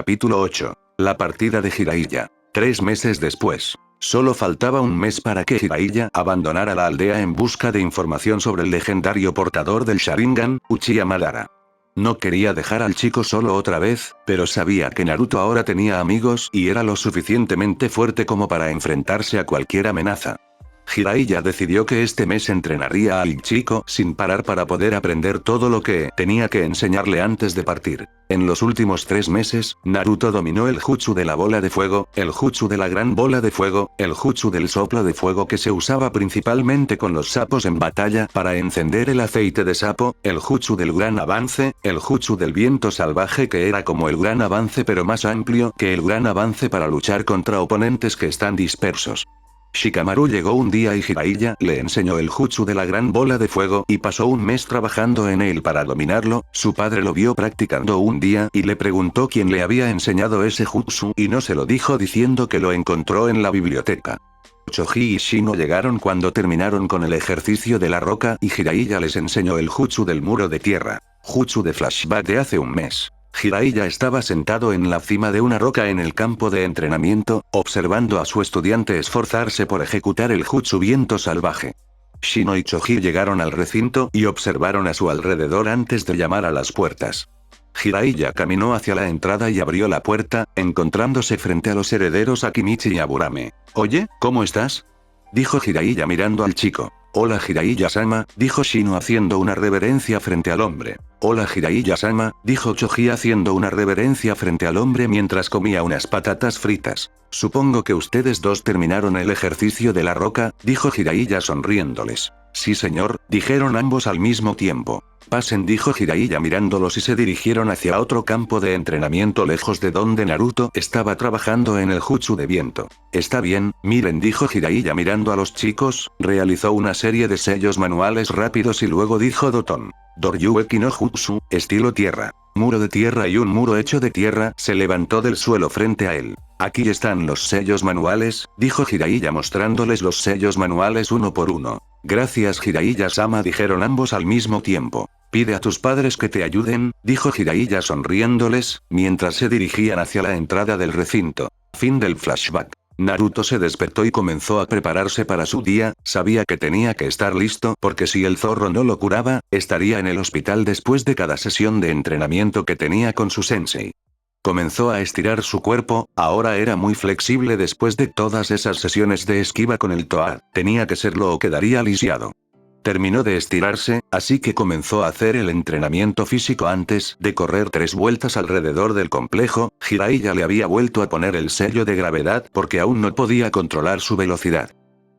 Capítulo 8. La partida de Jiraiya. 3 meses después. Solo faltaba un mes para que Jiraiya abandonara la aldea en busca de información sobre el legendario portador del Sharingan, Uchiha Madara. No quería dejar al chico solo otra vez, pero sabía que Naruto ahora tenía amigos y era lo suficientemente fuerte como para enfrentarse a cualquier amenaza. Jiraiya decidió que este mes entrenaría al chico sin parar para poder aprender todo lo que tenía que enseñarle antes de partir. En los últimos 3 meses, Naruto dominó el jutsu de la bola de fuego, el jutsu de la gran bola de fuego, el jutsu del soplo de fuego que se usaba principalmente con los sapos en batalla para encender el aceite de sapo, el jutsu del gran avance, el jutsu del viento salvaje que era como el gran avance pero más amplio que el gran avance para luchar contra oponentes que están dispersos. Shikamaru llegó un día y Jiraiya le enseñó el jutsu de la gran bola de fuego y pasó un mes trabajando en él para dominarlo. Su padre lo vio practicando un día y le preguntó quién le había enseñado ese jutsu y no se lo dijo diciendo que lo encontró en la biblioteca. Choji y Shino llegaron cuando terminaron con el ejercicio de la roca y Jiraiya les enseñó el jutsu del muro de tierra. Jutsu de flashback de hace un mes. Jiraiya estaba sentado en la cima de una roca en el campo de entrenamiento, observando a su estudiante esforzarse por ejecutar el jutsu viento salvaje. Shino y Choji llegaron al recinto y observaron a su alrededor antes de llamar a las puertas. Jiraiya caminó hacia la entrada y abrió la puerta, encontrándose frente a los herederos Akimichi y Aburame. «Oye, ¿cómo estás?», dijo Jiraiya mirando al chico. «Hola Jiraiya-sama», dijo Shino haciendo una reverencia frente al hombre. «Hola Jiraiya-sama», dijo Choji haciendo una reverencia frente al hombre mientras comía unas patatas fritas. «Supongo que ustedes dos terminaron el ejercicio de la roca», dijo Jiraiya sonriéndoles. «Sí señor», dijeron ambos al mismo tiempo. «Pasen», dijo Jiraiya mirándolos y se dirigieron hacia otro campo de entrenamiento lejos de donde Naruto estaba trabajando en el jutsu de viento. «Está bien, miren», dijo Jiraiya mirando a los chicos, realizó una serie de sellos manuales rápidos y luego dijo Doton. Doryueki no jutsu, estilo tierra. Muro de tierra y un muro hecho de tierra se levantó del suelo frente a él. «Aquí están los sellos manuales», dijo Jiraiya mostrándoles los sellos manuales uno por uno. «Gracias Jiraiya-sama», dijeron ambos al mismo tiempo. «Pide a tus padres que te ayuden», dijo Jiraiya sonriéndoles, mientras se dirigían hacia la entrada del recinto. Fin del flashback. Naruto se despertó y comenzó a prepararse para su día, sabía que tenía que estar listo porque si el zorro no lo curaba, estaría en el hospital después de cada sesión de entrenamiento que tenía con su sensei. Comenzó a estirar su cuerpo, ahora era muy flexible después de todas esas sesiones de esquiva con el Toad, tenía que serlo o quedaría lisiado. Terminó de estirarse, así que comenzó a hacer el entrenamiento físico antes de correr 3 vueltas alrededor del complejo. Jiraiya le había vuelto a poner el sello de gravedad porque aún no podía controlar su velocidad.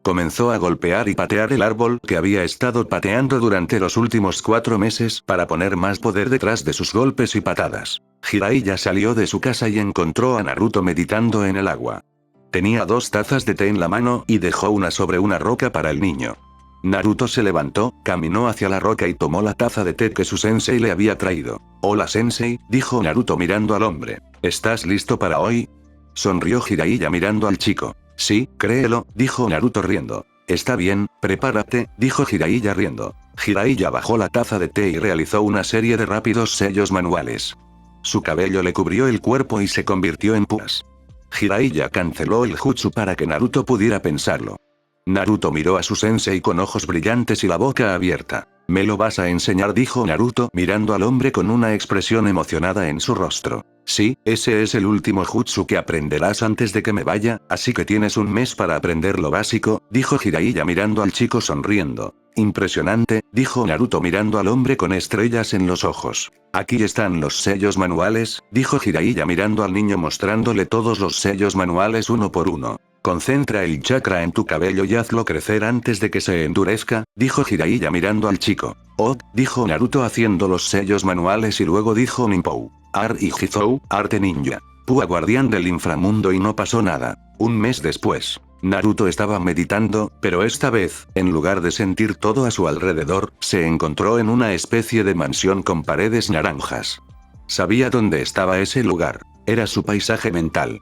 Comenzó a golpear y patear el árbol que había estado pateando durante los últimos 4 meses para poner más poder detrás de sus golpes y patadas. Jiraiya salió de su casa y encontró a Naruto meditando en el agua. Tenía 2 tazas de té en la mano y dejó una sobre una roca para el niño. Naruto se levantó, caminó hacia la roca y tomó la taza de té que su sensei le había traído. «Hola sensei», dijo Naruto mirando al hombre. «¿Estás listo para hoy?», sonrió Jiraiya mirando al chico. «Sí, créelo», dijo Naruto riendo. «Está bien, prepárate», dijo Jiraiya riendo. Jiraiya bajó la taza de té y realizó una serie de rápidos sellos manuales. Su cabello le cubrió el cuerpo y se convirtió en púas. Jiraiya canceló el jutsu para que Naruto pudiera pensarlo. Naruto miró a su sensei con ojos brillantes y la boca abierta. «¿Me lo vas a enseñar?», dijo Naruto mirando al hombre con una expresión emocionada en su rostro. «Sí, ese es el último jutsu que aprenderás antes de que me vaya, así que tienes un mes para aprender lo básico», dijo Jiraiya mirando al chico sonriendo. «Impresionante», dijo Naruto mirando al hombre con estrellas en los ojos. «Aquí están los sellos manuales», dijo Jiraiya mirando al niño mostrándole todos los sellos manuales uno por uno. «Concentra el chakra en tu cabello y hazlo crecer antes de que se endurezca», dijo Jiraiya mirando al chico. «Oh», dijo Naruto haciendo los sellos manuales y luego dijo Ninpou. «Ar y Hizou, arte ninja. Púa guardián del inframundo» y no pasó nada. Un mes después. Naruto estaba meditando, pero esta vez, en lugar de sentir todo a su alrededor, se encontró en una especie de mansión con paredes naranjas. Sabía dónde estaba ese lugar. Era su paisaje mental.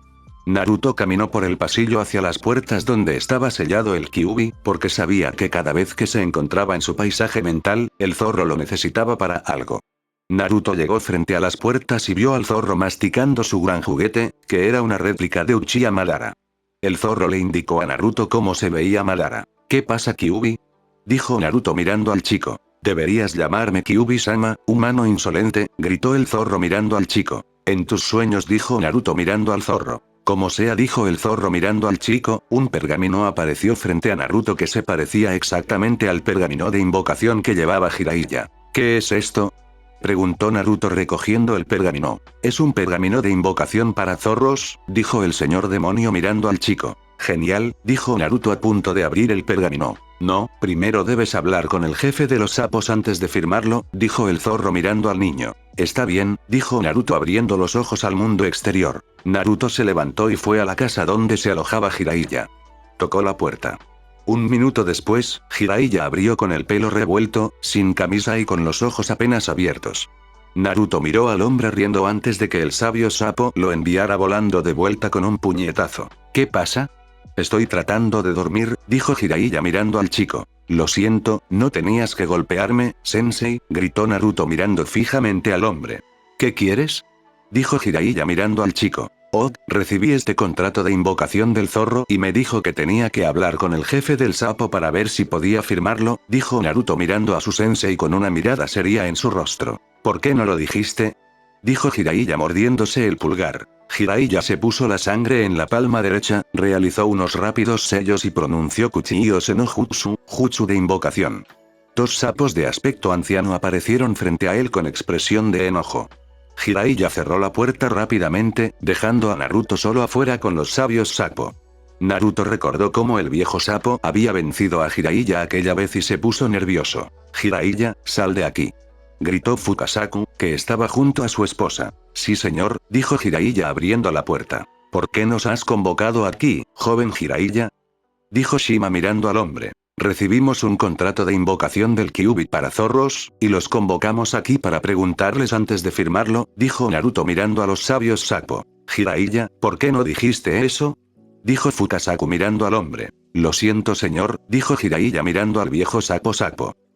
Naruto caminó por el pasillo hacia las puertas donde estaba sellado el Kyuubi, porque sabía que cada vez que se encontraba en su paisaje mental, el zorro lo necesitaba para algo. Naruto llegó frente a las puertas y vio al zorro masticando su gran juguete, que era una réplica de Uchiha Madara. El zorro le indicó a Naruto cómo se veía Madara. ¿Qué pasa, Kyuubi? Dijo Naruto mirando al chico. Deberías llamarme Kyuubi-sama, humano insolente, gritó el zorro mirando al chico. En tus sueños, dijo Naruto mirando al zorro. Como sea, dijo el zorro mirando al chico. Un pergamino apareció frente a Naruto que se parecía exactamente al pergamino de invocación que llevaba Jiraiya. ¿Qué es esto? Preguntó Naruto recogiendo el pergamino. Es un pergamino de invocación para zorros, dijo el señor demonio mirando al chico. Genial, dijo Naruto a punto de abrir el pergamino. No, primero debes hablar con el jefe de los sapos antes de firmarlo, dijo el zorro mirando al niño. Está bien, dijo Naruto abriendo los ojos al mundo exterior. Naruto se levantó y fue a la casa donde se alojaba Jiraiya. Tocó la puerta. Un minuto después, Jiraiya abrió con el pelo revuelto, sin camisa y con los ojos apenas abiertos. Naruto miró al hombre riendo antes de que el sabio sapo lo enviara volando de vuelta con un puñetazo. ¿Qué pasa? Estoy tratando de dormir, dijo Jiraiya mirando al chico. Lo siento, no tenías que golpearme, sensei, gritó Naruto mirando fijamente al hombre. ¿Qué quieres? Dijo Jiraiya mirando al chico. Oh, recibí este contrato de invocación del zorro y me dijo que tenía que hablar con el jefe del sapo para ver si podía firmarlo, dijo Naruto mirando a su sensei con una mirada seria en su rostro. ¿Por qué no lo dijiste? Dijo Jiraiya mordiéndose el pulgar. Jiraiya se puso la sangre en la palma derecha, realizó unos rápidos sellos y pronunció Kuchiyose no Jutsu, Jutsu de invocación. Dos sapos de aspecto anciano aparecieron frente a él con expresión de enojo. Jiraiya cerró la puerta rápidamente, dejando a Naruto solo afuera con los sabios sapo. Naruto recordó cómo el viejo sapo había vencido a Jiraiya aquella vez y se puso nervioso. Jiraiya, sal de aquí. Gritó Fukasaku, que estaba junto a su esposa. Sí señor, dijo Jiraiya abriendo la puerta. ¿Por qué nos has convocado aquí, joven Jiraiya? Dijo Shima mirando al hombre. Recibimos un contrato de invocación del Kyuubi para zorros, y los convocamos aquí para preguntarles antes de firmarlo, dijo Naruto mirando a los sabios sapo. Jiraiya, ¿por qué no dijiste eso? Dijo Fukasaku mirando al hombre. Lo siento señor, dijo Jiraiya mirando al viejo sapo.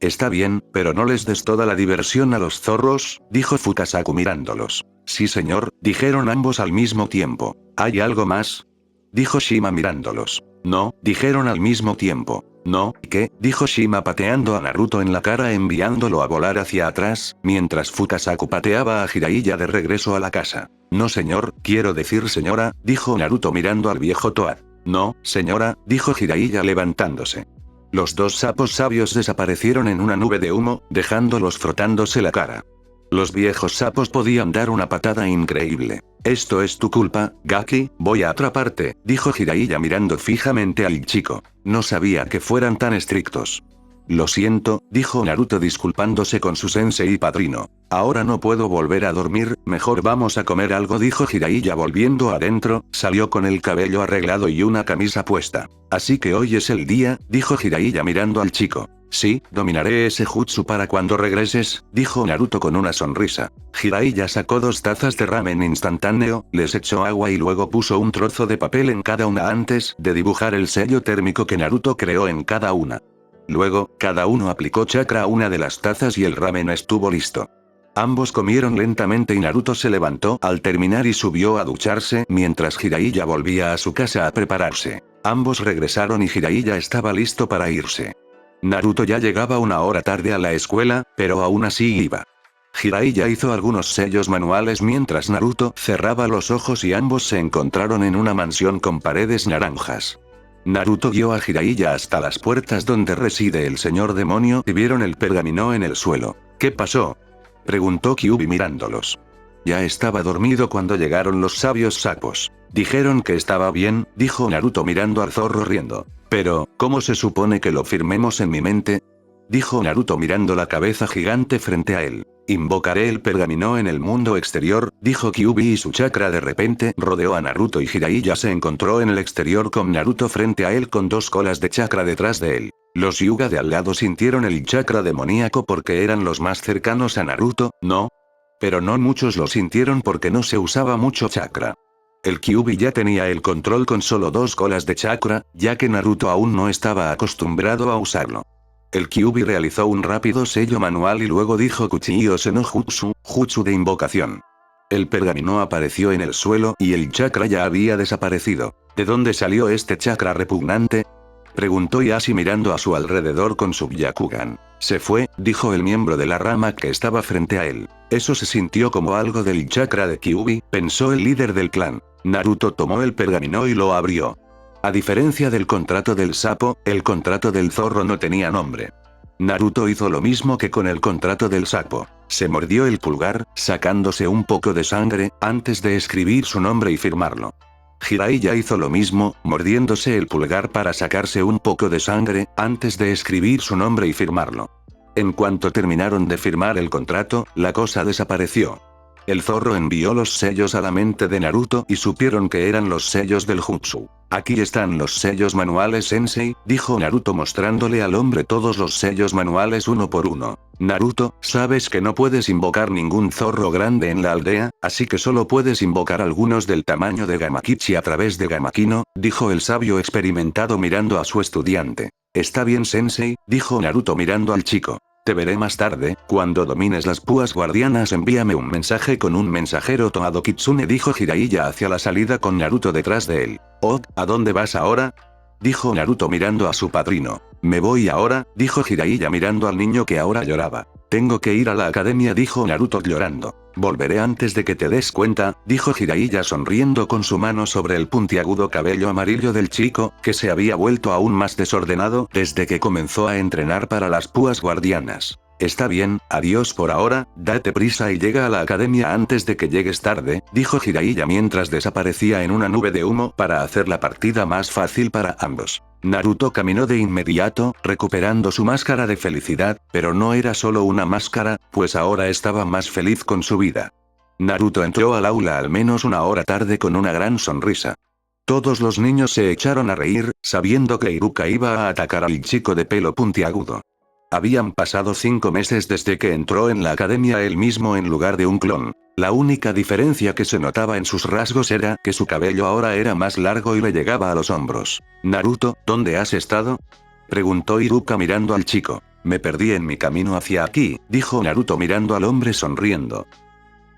Está bien, pero no les des toda la diversión a los zorros, dijo Fukasaku mirándolos. Sí señor, dijeron ambos al mismo tiempo. ¿Hay algo más? Dijo Shima mirándolos. No, dijeron al mismo tiempo. No, ¿qué? Dijo Shima pateando a Naruto en la cara enviándolo a volar hacia atrás, mientras Fukasaku pateaba a Jiraiya de regreso a la casa. No señor, quiero decir señora, dijo Naruto mirando al viejo Toad. No, señora, dijo Jiraiya levantándose. Los dos sapos sabios desaparecieron en una nube de humo, dejándolos frotándose la cara. Los viejos sapos podían dar una patada increíble. Esto es tu culpa, Gaki, voy a atraparte, dijo Jiraiya mirando fijamente al chico. No sabía que fueran tan estrictos. Lo siento, dijo Naruto disculpándose con su sensei y padrino. Ahora no puedo volver a dormir, mejor vamos a comer algo, dijo Jiraiya volviendo adentro, salió con el cabello arreglado y una camisa puesta. Así que hoy es el día, dijo Jiraiya mirando al chico. Sí, dominaré ese jutsu para cuando regreses, dijo Naruto con una sonrisa. Jiraiya sacó 2 tazas de ramen instantáneo, les echó agua y luego puso un trozo de papel en cada una antes de dibujar el sello térmico que Naruto creó en cada una. Luego, cada uno aplicó chakra a una de las tazas y el ramen estuvo listo. Ambos comieron lentamente y Naruto se levantó al terminar y subió a ducharse mientras Jiraiya volvía a su casa a prepararse. Ambos regresaron y Jiraiya estaba listo para irse. Naruto ya llegaba 1 hora tarde a la escuela, pero aún así iba. Jiraiya hizo algunos sellos manuales mientras Naruto cerraba los ojos y ambos se encontraron en una mansión con paredes naranjas. Naruto guió a Jiraiya hasta las puertas donde reside el señor demonio y vieron el pergamino en el suelo. ¿Qué pasó? Preguntó Kyuubi mirándolos. Ya estaba dormido cuando llegaron los sabios sapos. Dijeron que estaba bien, dijo Naruto mirando al zorro riendo. Pero, ¿cómo se supone que lo firmemos en mi mente? Dijo Naruto mirando la cabeza gigante frente a él. Invocaré el pergamino en el mundo exterior, dijo Kyuubi y su chakra de repente rodeó a Naruto y Jiraiya se encontró en el exterior con Naruto frente a él con 2 colas de chakra detrás de él. Los Hyuga de al lado sintieron el chakra demoníaco porque eran los más cercanos a Naruto, ¿no? Pero no muchos lo sintieron porque no se usaba mucho chakra. El Kyuubi ya tenía el control con solo 2 colas de chakra, ya que Naruto aún no estaba acostumbrado a usarlo. El Kyuubi realizó un rápido sello manual y luego dijo Kuchi-ose no Jutsu, Jutsu de invocación. El pergamino apareció en el suelo y el chakra ya había desaparecido. ¿De dónde salió este chakra repugnante?, preguntó Yashi mirando a su alrededor con su Byakugan. Se fue, dijo el miembro de la rama que estaba frente a él. Eso se sintió como algo del chakra de Kyuubi, pensó el líder del clan. Naruto tomó el pergamino y lo abrió. A diferencia del contrato del sapo, el contrato del zorro no tenía nombre. Naruto hizo lo mismo que con el contrato del sapo. Se mordió el pulgar, sacándose un poco de sangre, antes de escribir su nombre y firmarlo. Jiraiya hizo lo mismo, mordiéndose el pulgar para sacarse un poco de sangre, antes de escribir su nombre y firmarlo. En cuanto terminaron de firmar el contrato, la cosa desapareció. El zorro envió los sellos a la mente de Naruto y supieron que eran los sellos del jutsu. Aquí están los sellos manuales sensei, dijo Naruto mostrándole al hombre todos los sellos manuales uno por uno. Naruto, sabes que no puedes invocar ningún zorro grande en la aldea, así que solo puedes invocar algunos del tamaño de Gamakichi a través de Gamakino, dijo el sabio experimentado mirando a su estudiante. Está bien sensei, dijo Naruto mirando al chico. Te veré más tarde, cuando domines las púas guardianas envíame un mensaje con un mensajero Toado Kitsune dijo Jiraiya hacia la salida con Naruto detrás de él. Oh, ¿a dónde vas ahora?, dijo Naruto mirando a su padrino. Me voy ahora, dijo Jiraiya mirando al niño que ahora lloraba. Tengo que ir a la academia dijo Naruto llorando. Volveré antes de que te des cuenta, dijo Jiraiya sonriendo con su mano sobre el puntiagudo cabello amarillo del chico, que se había vuelto aún más desordenado desde que comenzó a entrenar para las púas guardianas. Está bien, adiós por ahora, date prisa y llega a la academia antes de que llegues tarde, dijo Jiraiya mientras desaparecía en una nube de humo para hacer la partida más fácil para ambos. Naruto caminó de inmediato, recuperando su máscara de felicidad, pero no era solo una máscara, pues ahora estaba más feliz con su vida. Naruto entró al aula al menos una hora tarde con una gran sonrisa. Todos los niños se echaron a reír, sabiendo que Iruka iba a atacar al chico de pelo puntiagudo. Habían pasado 5 meses desde que entró en la academia él mismo en lugar de un clon. La única diferencia que se notaba en sus rasgos era que su cabello ahora era más largo y le llegaba a los hombros. Naruto, ¿dónde has estado?, preguntó Iruka mirando al chico. Me perdí en mi camino hacia aquí, dijo Naruto mirando al hombre sonriendo.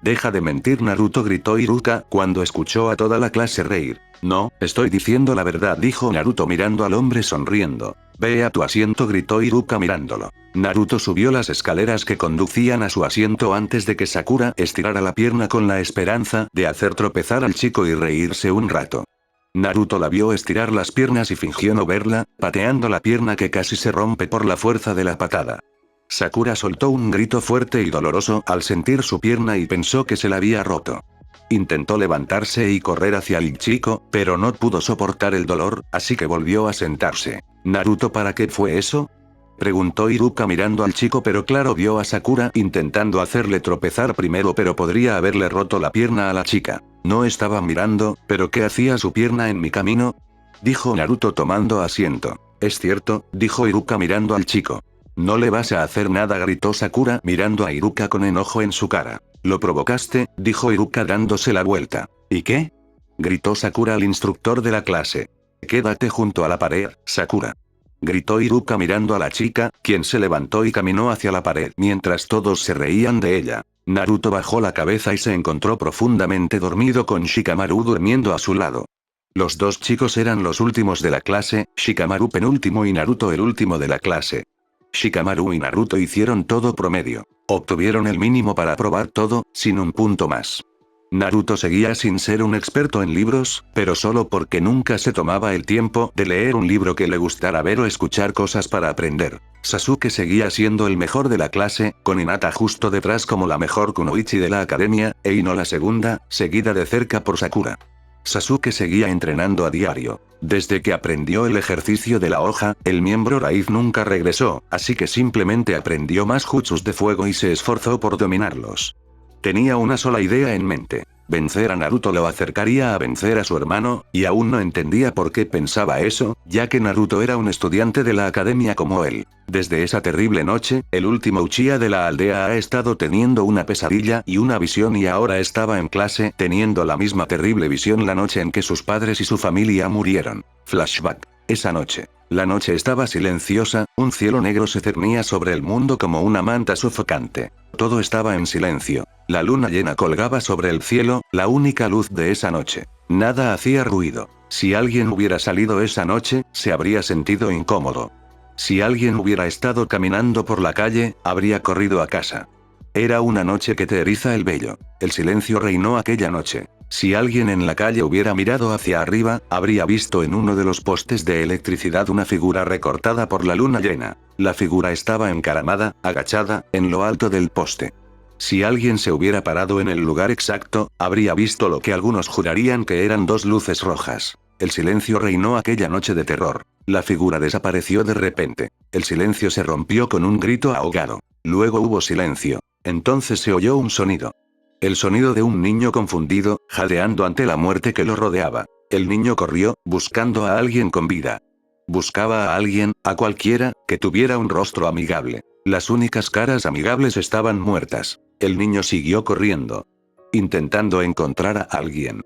Deja de mentir Naruto gritó Iruka cuando escuchó a toda la clase reír. No, estoy diciendo la verdad dijo Naruto mirando al hombre sonriendo. Ve a tu asiento gritó Iruka mirándolo. Naruto subió las escaleras que conducían a su asiento antes de que Sakura estirara la pierna con la esperanza de hacer tropezar al chico y reírse un rato. Naruto la vio estirar las piernas y fingió no verla, pateando la pierna que casi se rompe por la fuerza de la patada. Sakura soltó un grito fuerte y doloroso al sentir su pierna y pensó que se la había roto. Intentó levantarse y correr hacia el chico, pero no pudo soportar el dolor, así que volvió a sentarse. Naruto, ¿para qué fue eso?, preguntó Iruka mirando al chico, pero claro vio a Sakura intentando hacerle tropezar primero, pero podría haberle roto la pierna a la chica. No estaba mirando, pero ¿qué hacía su pierna en mi camino?, dijo Naruto tomando asiento. Es cierto, dijo Iruka mirando al chico. No le vas a hacer nada gritó Sakura mirando a Iruka con enojo en su cara. Lo provocaste, dijo Iruka dándose la vuelta. ¿Y qué?, gritó Sakura al instructor de la clase. Quédate junto a la pared, Sakura, gritó Iruka mirando a la chica, quien se levantó y caminó hacia la pared mientras todos se reían de ella. Naruto bajó la cabeza y se encontró profundamente dormido con Shikamaru durmiendo a su lado. Los dos chicos eran los últimos de la clase, Shikamaru penúltimo y Naruto el último de la clase. Shikamaru y Naruto hicieron todo promedio. Obtuvieron el mínimo para aprobar todo, sin un punto más. Naruto seguía sin ser un experto en libros, pero solo porque nunca se tomaba el tiempo de leer un libro que le gustara ver o escuchar cosas para aprender. Sasuke seguía siendo el mejor de la clase, con Hinata justo detrás como la mejor kunoichi de la academia, e Ino la segunda, seguida de cerca por Sakura. Sasuke seguía entrenando a diario. Desde que aprendió el ejercicio de la hoja, el miembro raíz nunca regresó, así que simplemente aprendió más jutsus de fuego y se esforzó por dominarlos. Tenía una sola idea en mente. Vencer a Naruto lo acercaría a vencer a su hermano, y aún no entendía por qué pensaba eso, ya que Naruto era un estudiante de la academia como él. Desde esa terrible noche, el último Uchiha de la aldea ha estado teniendo una pesadilla y una visión y ahora estaba en clase teniendo la misma terrible visión la noche en que sus padres y su familia murieron. Flashback. Esa noche. La noche estaba silenciosa, un cielo negro se cernía sobre el mundo como una manta sofocante. Todo estaba en silencio. La luna llena colgaba sobre el cielo, la única luz de esa noche. Nada hacía ruido. Si alguien hubiera salido esa noche, se habría sentido incómodo. Si alguien hubiera estado caminando por la calle, habría corrido a casa. Era una noche que te eriza el vello. El silencio reinó aquella noche. Si alguien en la calle hubiera mirado hacia arriba, habría visto en uno de los postes de electricidad una figura recortada por la luna llena. La figura estaba encaramada, agachada, en lo alto del poste. Si alguien se hubiera parado en el lugar exacto, habría visto lo que algunos jurarían que eran dos luces rojas. El silencio reinó aquella noche de terror. La figura desapareció de repente. El silencio se rompió con un grito ahogado. Luego hubo silencio. Entonces se oyó un sonido. El sonido de un niño confundido, jadeando ante la muerte que lo rodeaba. El niño corrió, buscando a alguien con vida. Buscaba a alguien, a cualquiera, que tuviera un rostro amigable. Las únicas caras amigables estaban muertas. El niño siguió corriendo, intentando encontrar a alguien.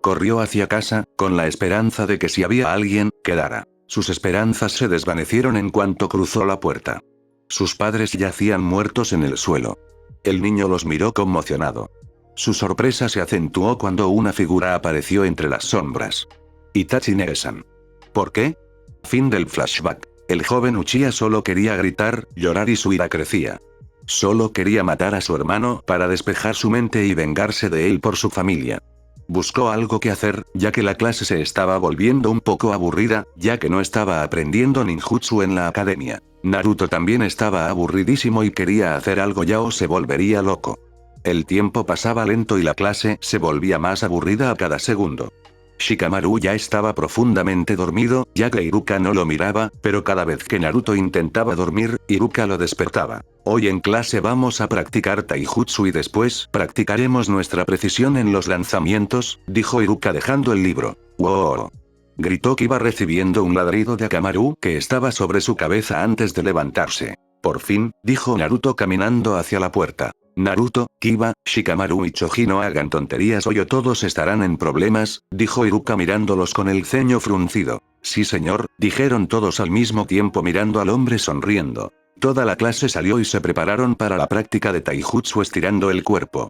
Corrió hacia casa, con la esperanza de que si había alguien, quedara. Sus esperanzas se desvanecieron en cuanto cruzó la puerta. Sus padres yacían muertos en el suelo. El niño los miró conmocionado. Su sorpresa se acentuó cuando una figura apareció entre las sombras. Itachi Nege-san. ¿Por qué? Fin del flashback. El joven Uchiha solo quería gritar, llorar y su ira crecía. Solo quería matar a su hermano para despejar su mente y vengarse de él por su familia. Buscó algo que hacer, ya que la clase se estaba volviendo un poco aburrida, ya que no estaba aprendiendo ninjutsu en la academia. Naruto también estaba aburridísimo y quería hacer algo ya o se volvería loco. El tiempo pasaba lento y la clase se volvía más aburrida a cada segundo. Shikamaru ya estaba profundamente dormido, ya que Iruka no lo miraba, pero cada vez que Naruto intentaba dormir, Iruka lo despertaba. Hoy en clase vamos a practicar taijutsu y después practicaremos nuestra precisión en los lanzamientos, dijo Iruka dejando el libro. ¡Wow! Gritó Kiba recibiendo un ladrido de Akamaru que estaba sobre su cabeza antes de levantarse. Por fin, dijo Naruto caminando hacia la puerta. Naruto, Kiba, Shikamaru y Choji no hagan tonterías hoy o todos estarán en problemas, dijo Iruka mirándolos con el ceño fruncido. Sí señor, dijeron todos al mismo tiempo mirando al hombre sonriendo. Toda la clase salió y se prepararon para la práctica de taijutsu estirando el cuerpo.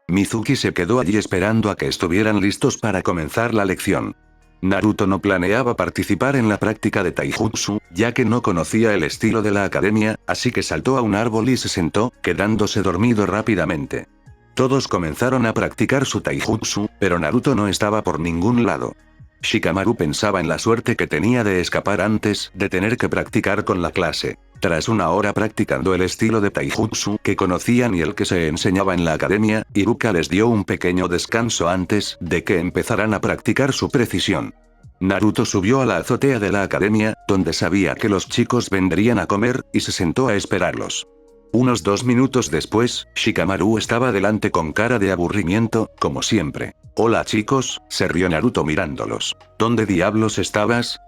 Mizuki se quedó allí esperando a que estuvieran listos para comenzar la lección. Naruto no planeaba participar en la práctica de taijutsu, ya que no conocía el estilo de la academia, así que saltó a un árbol y se sentó, quedándose dormido rápidamente. Todos comenzaron a practicar su taijutsu, pero Naruto no estaba por ningún lado. Shikamaru pensaba en la suerte que tenía de escapar antes de tener que practicar con la clase. Tras una hora practicando el estilo de taijutsu que conocían y el que se enseñaba en la academia, Iruka les dio un pequeño descanso antes de que empezaran a practicar su precisión. Naruto subió a la azotea de la academia, donde sabía que los chicos vendrían a comer, y se sentó a esperarlos. Unos 2 minutos después, Shikamaru estaba delante con cara de aburrimiento, como siempre. Hola chicos, se rió Naruto mirándolos. ¿Dónde diablos estabas?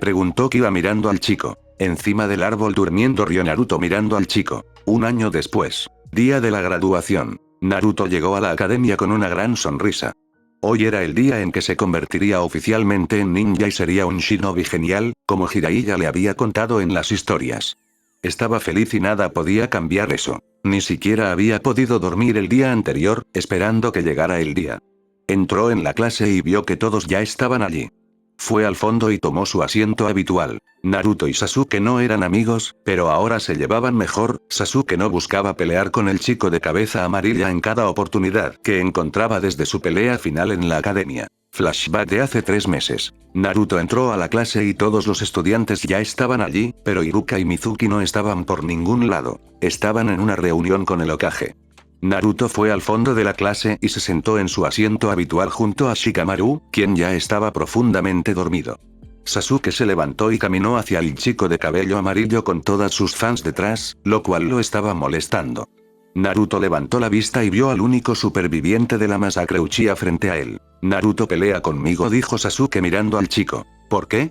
Preguntó Kiba mirando al chico. Encima del árbol durmiendo, rió Naruto mirando al chico. Un año después. Día de la graduación. Naruto llegó a la academia con una gran sonrisa. Hoy era el día en que se convertiría oficialmente en ninja y sería un shinobi genial, como Jiraiya le había contado en las historias. Estaba feliz y nada podía cambiar eso. Ni siquiera había podido dormir el día anterior, esperando que llegara el día. Entró en la clase y vio que todos ya estaban allí. Fue al fondo y tomó su asiento habitual. Naruto y Sasuke no eran amigos, pero ahora se llevaban mejor. Sasuke no buscaba pelear con el chico de cabeza amarilla en cada oportunidad que encontraba desde su pelea final en la academia. Flashback de hace 3 meses. Naruto entró a la clase y todos los estudiantes ya estaban allí, pero Iruka y Mizuki no estaban por ningún lado. Estaban en una reunión con el Hokage. Naruto fue al fondo de la clase y se sentó en su asiento habitual junto a Shikamaru, quien ya estaba profundamente dormido. Sasuke se levantó y caminó hacia el chico de cabello amarillo con todas sus fans detrás, lo cual lo estaba molestando. Naruto levantó la vista y vio al único superviviente de la masacre Uchiha frente a él. Naruto pelea conmigo, dijo Sasuke mirando al chico. ¿Por qué?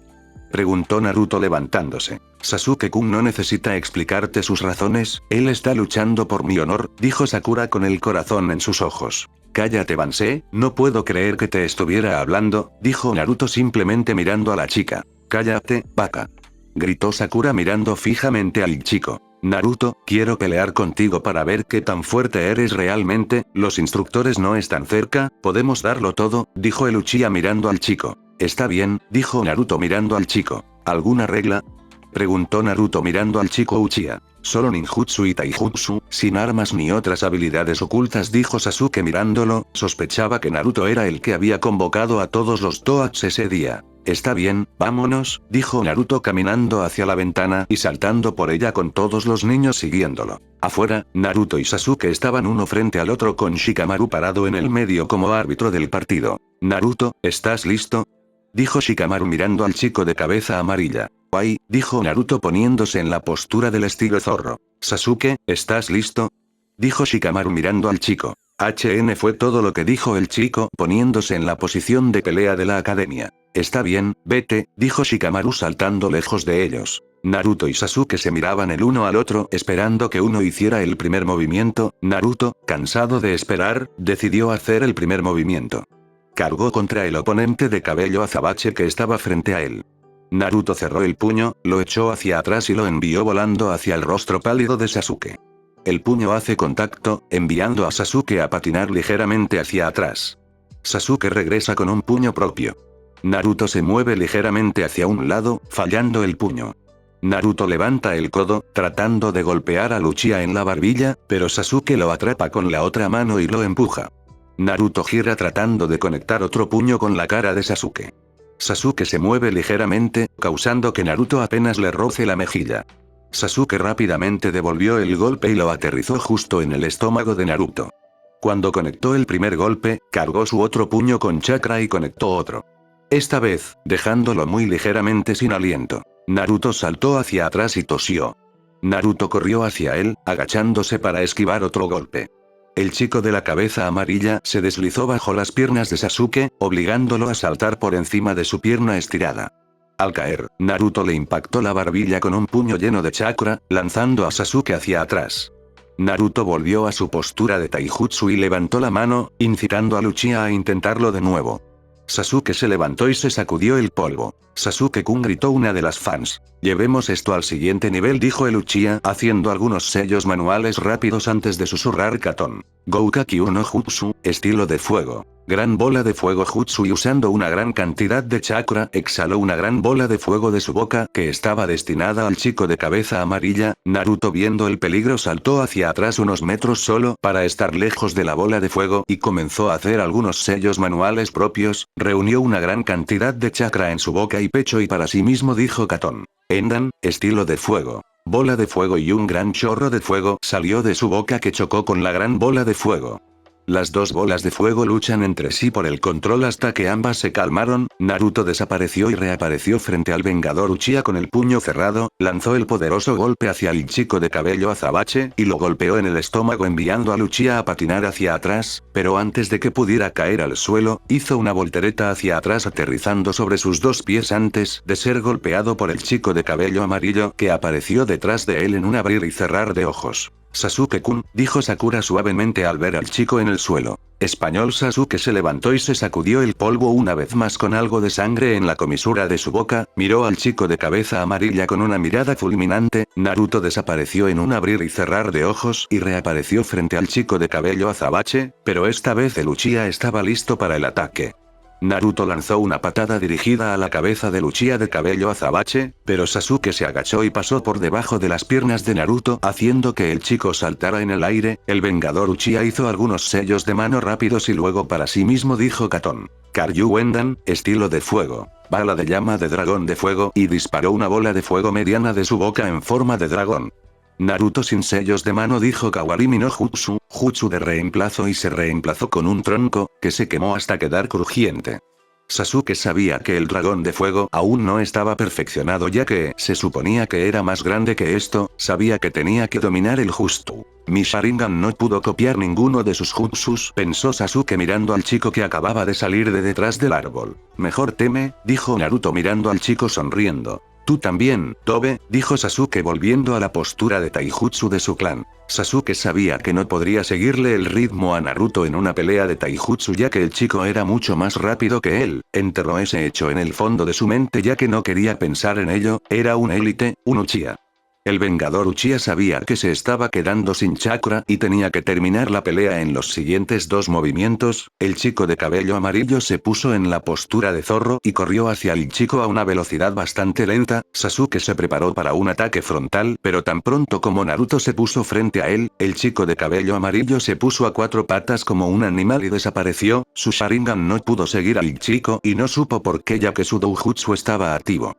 Preguntó Naruto levantándose. Sasuke-kun no necesita explicarte sus razones, él está luchando por mi honor, dijo Sakura con el corazón en sus ojos. Cállate Bansé, no puedo creer que te estuviera hablando, dijo Naruto simplemente mirando a la chica. Cállate, vaca. Gritó Sakura mirando fijamente al chico. Naruto, quiero pelear contigo para ver qué tan fuerte eres realmente, los instructores no están cerca, podemos darlo todo, dijo el Uchiha mirando al chico. Está bien, dijo Naruto mirando al chico. ¿Alguna regla? Preguntó Naruto mirando al chico Uchiha. Solo ninjutsu y taijutsu, sin armas ni otras habilidades ocultas, dijo Sasuke mirándolo, sospechaba que Naruto era el que había convocado a todos los Toats ese día. Está bien, vámonos, dijo Naruto caminando hacia la ventana y saltando por ella con todos los niños siguiéndolo. Afuera, Naruto y Sasuke estaban uno frente al otro con Shikamaru parado en el medio como árbitro del partido. Naruto, ¿estás listo? Dijo Shikamaru mirando al chico de cabeza amarilla. Guay, dijo Naruto poniéndose en la postura del estilo zorro. Sasuke, ¿estás listo? Dijo Shikamaru mirando al chico. Fue todo lo que dijo el chico poniéndose en la posición de pelea de la academia. Está bien, vete, dijo Shikamaru saltando lejos de ellos. Naruto y Sasuke se miraban el uno al otro esperando que uno hiciera el primer movimiento. Naruto, cansado de esperar, decidió hacer el primer movimiento. Cargó contra el oponente de cabello azabache que estaba frente a él. Naruto cerró el puño, lo echó hacia atrás y lo envió volando hacia el rostro pálido de Sasuke. El puño hace contacto, enviando a Sasuke a patinar ligeramente hacia atrás. Sasuke regresa con un puño propio. Naruto se mueve ligeramente hacia un lado, fallando el puño. Naruto levanta el codo, tratando de golpear a Uchiha en la barbilla, pero Sasuke lo atrapa con la otra mano y lo empuja. Naruto gira tratando de conectar otro puño con la cara de Sasuke. Sasuke se mueve ligeramente, causando que Naruto apenas le roce la mejilla. Sasuke rápidamente devolvió el golpe y lo aterrizó justo en el estómago de Naruto. Cuando conectó el primer golpe, cargó su otro puño con chakra y conectó otro. Esta vez, dejándolo muy ligeramente sin aliento. Naruto saltó hacia atrás y tosió. Naruto corrió hacia él, agachándose para esquivar otro golpe. El chico de la cabeza amarilla se deslizó bajo las piernas de Sasuke, obligándolo a saltar por encima de su pierna estirada. Al caer, Naruto le impactó la barbilla con un puño lleno de chakra, lanzando a Sasuke hacia atrás. Naruto volvió a su postura de taijutsu y levantó la mano, incitando a Uchiha a intentarlo de nuevo. Sasuke se levantó y se sacudió el polvo. Sasuke-kun, gritó una de las fans. Llevemos esto al siguiente nivel, dijo el Uchiha haciendo algunos sellos manuales rápidos antes de susurrar Katon. Goukaki no Jutsu, estilo de fuego. Gran bola de fuego jutsu, y usando una gran cantidad de chakra, exhaló una gran bola de fuego de su boca que estaba destinada al chico de cabeza amarilla. Naruto, viendo el peligro, saltó hacia atrás unos metros solo para estar lejos de la bola de fuego y comenzó a hacer algunos sellos manuales propios, reunió una gran cantidad de chakra en su boca y pecho y para sí mismo dijo Katon. Endan, estilo de fuego. Bola de fuego, y un gran chorro de fuego salió de su boca que chocó con la gran bola de fuego. Las dos bolas de fuego luchan entre sí por el control hasta que ambas se calmaron. Naruto desapareció y reapareció frente al Vengador Uchiha con el puño cerrado, lanzó el poderoso golpe hacia el chico de cabello azabache y lo golpeó en el estómago enviando a Uchiha a patinar hacia atrás, pero antes de que pudiera caer al suelo, hizo una voltereta hacia atrás aterrizando sobre sus dos pies antes de ser golpeado por el chico de cabello amarillo que apareció detrás de él en un abrir y cerrar de ojos. Sasuke-kun, dijo Sakura suavemente al ver al chico en el suelo. Español. Sasuke se levantó y se sacudió el polvo una vez más con algo de sangre en la comisura de su boca, miró al chico de cabeza amarilla con una mirada fulminante. Naruto desapareció en un abrir y cerrar de ojos y reapareció frente al chico de cabello azabache, pero esta vez el Uchiha estaba listo para el ataque. Naruto lanzó una patada dirigida a la cabeza del Uchiha de cabello azabache, pero Sasuke se agachó y pasó por debajo de las piernas de Naruto haciendo que el chico saltara en el aire. El Vengador Uchiha hizo algunos sellos de mano rápidos y luego para sí mismo dijo Katon. Karyu Endan, estilo de fuego. Bala de llama de dragón de fuego, y disparó una bola de fuego mediana de su boca en forma de dragón. Naruto sin sellos de mano dijo Kawarimi no Jutsu, jutsu de reemplazo, y se reemplazó con un tronco, que se quemó hasta quedar crujiente. Sasuke sabía que el dragón de fuego aún no estaba perfeccionado ya que se suponía que era más grande que esto, sabía que tenía que dominar el jutsu. Mi Sharingan no pudo copiar ninguno de sus jutsus, pensó Sasuke mirando al chico que acababa de salir de detrás del árbol. Mejor teme, dijo Naruto mirando al chico sonriendo. Tú también, Tobe, dijo Sasuke volviendo a la postura de taijutsu de su clan. Sasuke sabía que no podría seguirle el ritmo a Naruto en una pelea de taijutsu ya que el chico era mucho más rápido que él. Enterró ese hecho en el fondo de su mente ya que no quería pensar en ello, era un élite, un Uchiha. El Vengador Uchiha sabía que se estaba quedando sin chakra y tenía que terminar la pelea en los siguientes 2 movimientos. El chico de cabello amarillo se puso en la postura de zorro y corrió hacia el chico a una velocidad bastante lenta. Sasuke se preparó para un ataque frontal, pero tan pronto como Naruto se puso frente a él, el chico de cabello amarillo se puso a 4 patas como un animal y desapareció. Su Sharingan no pudo seguir al chico y no supo por qué ya que su doujutsu estaba activo.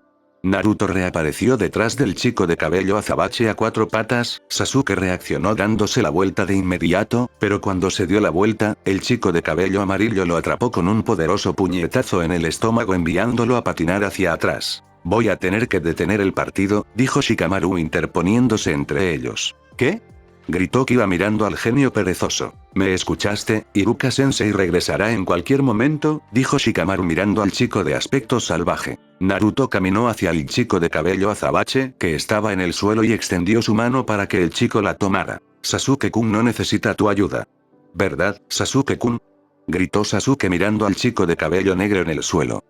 Naruto reapareció detrás del chico de cabello azabache a 4 patas, Sasuke reaccionó dándose la vuelta de inmediato, pero cuando se dio la vuelta, el chico de cabello amarillo lo atrapó con un poderoso puñetazo en el estómago enviándolo a patinar hacia atrás. Voy a tener que detener el partido, dijo Shikamaru interponiéndose entre ellos. ¿Qué? Gritó Kiba mirando al genio perezoso. ¿Me escuchaste? Iruka-sensei regresará en cualquier momento, dijo Shikamaru mirando al chico de aspecto salvaje. Naruto caminó hacia el chico de cabello azabache, que estaba en el suelo y extendió su mano para que el chico la tomara. Sasuke-kun no necesita tu ayuda. ¿Verdad, Sasuke-kun? Gritó Sasuke mirando al chico de cabello negro en el suelo.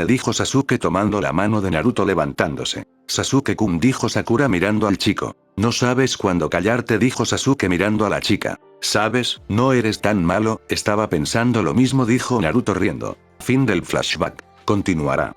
Dijo Sasuke tomando la mano de Naruto levantándose. Sasuke-kun dijo Sakura mirando al chico. No sabes cuándo callarte dijo Sasuke mirando a la chica. ¿Sabes? No eres tan malo, estaba pensando lo mismo dijo Naruto riendo. Fin del flashback. Continuará.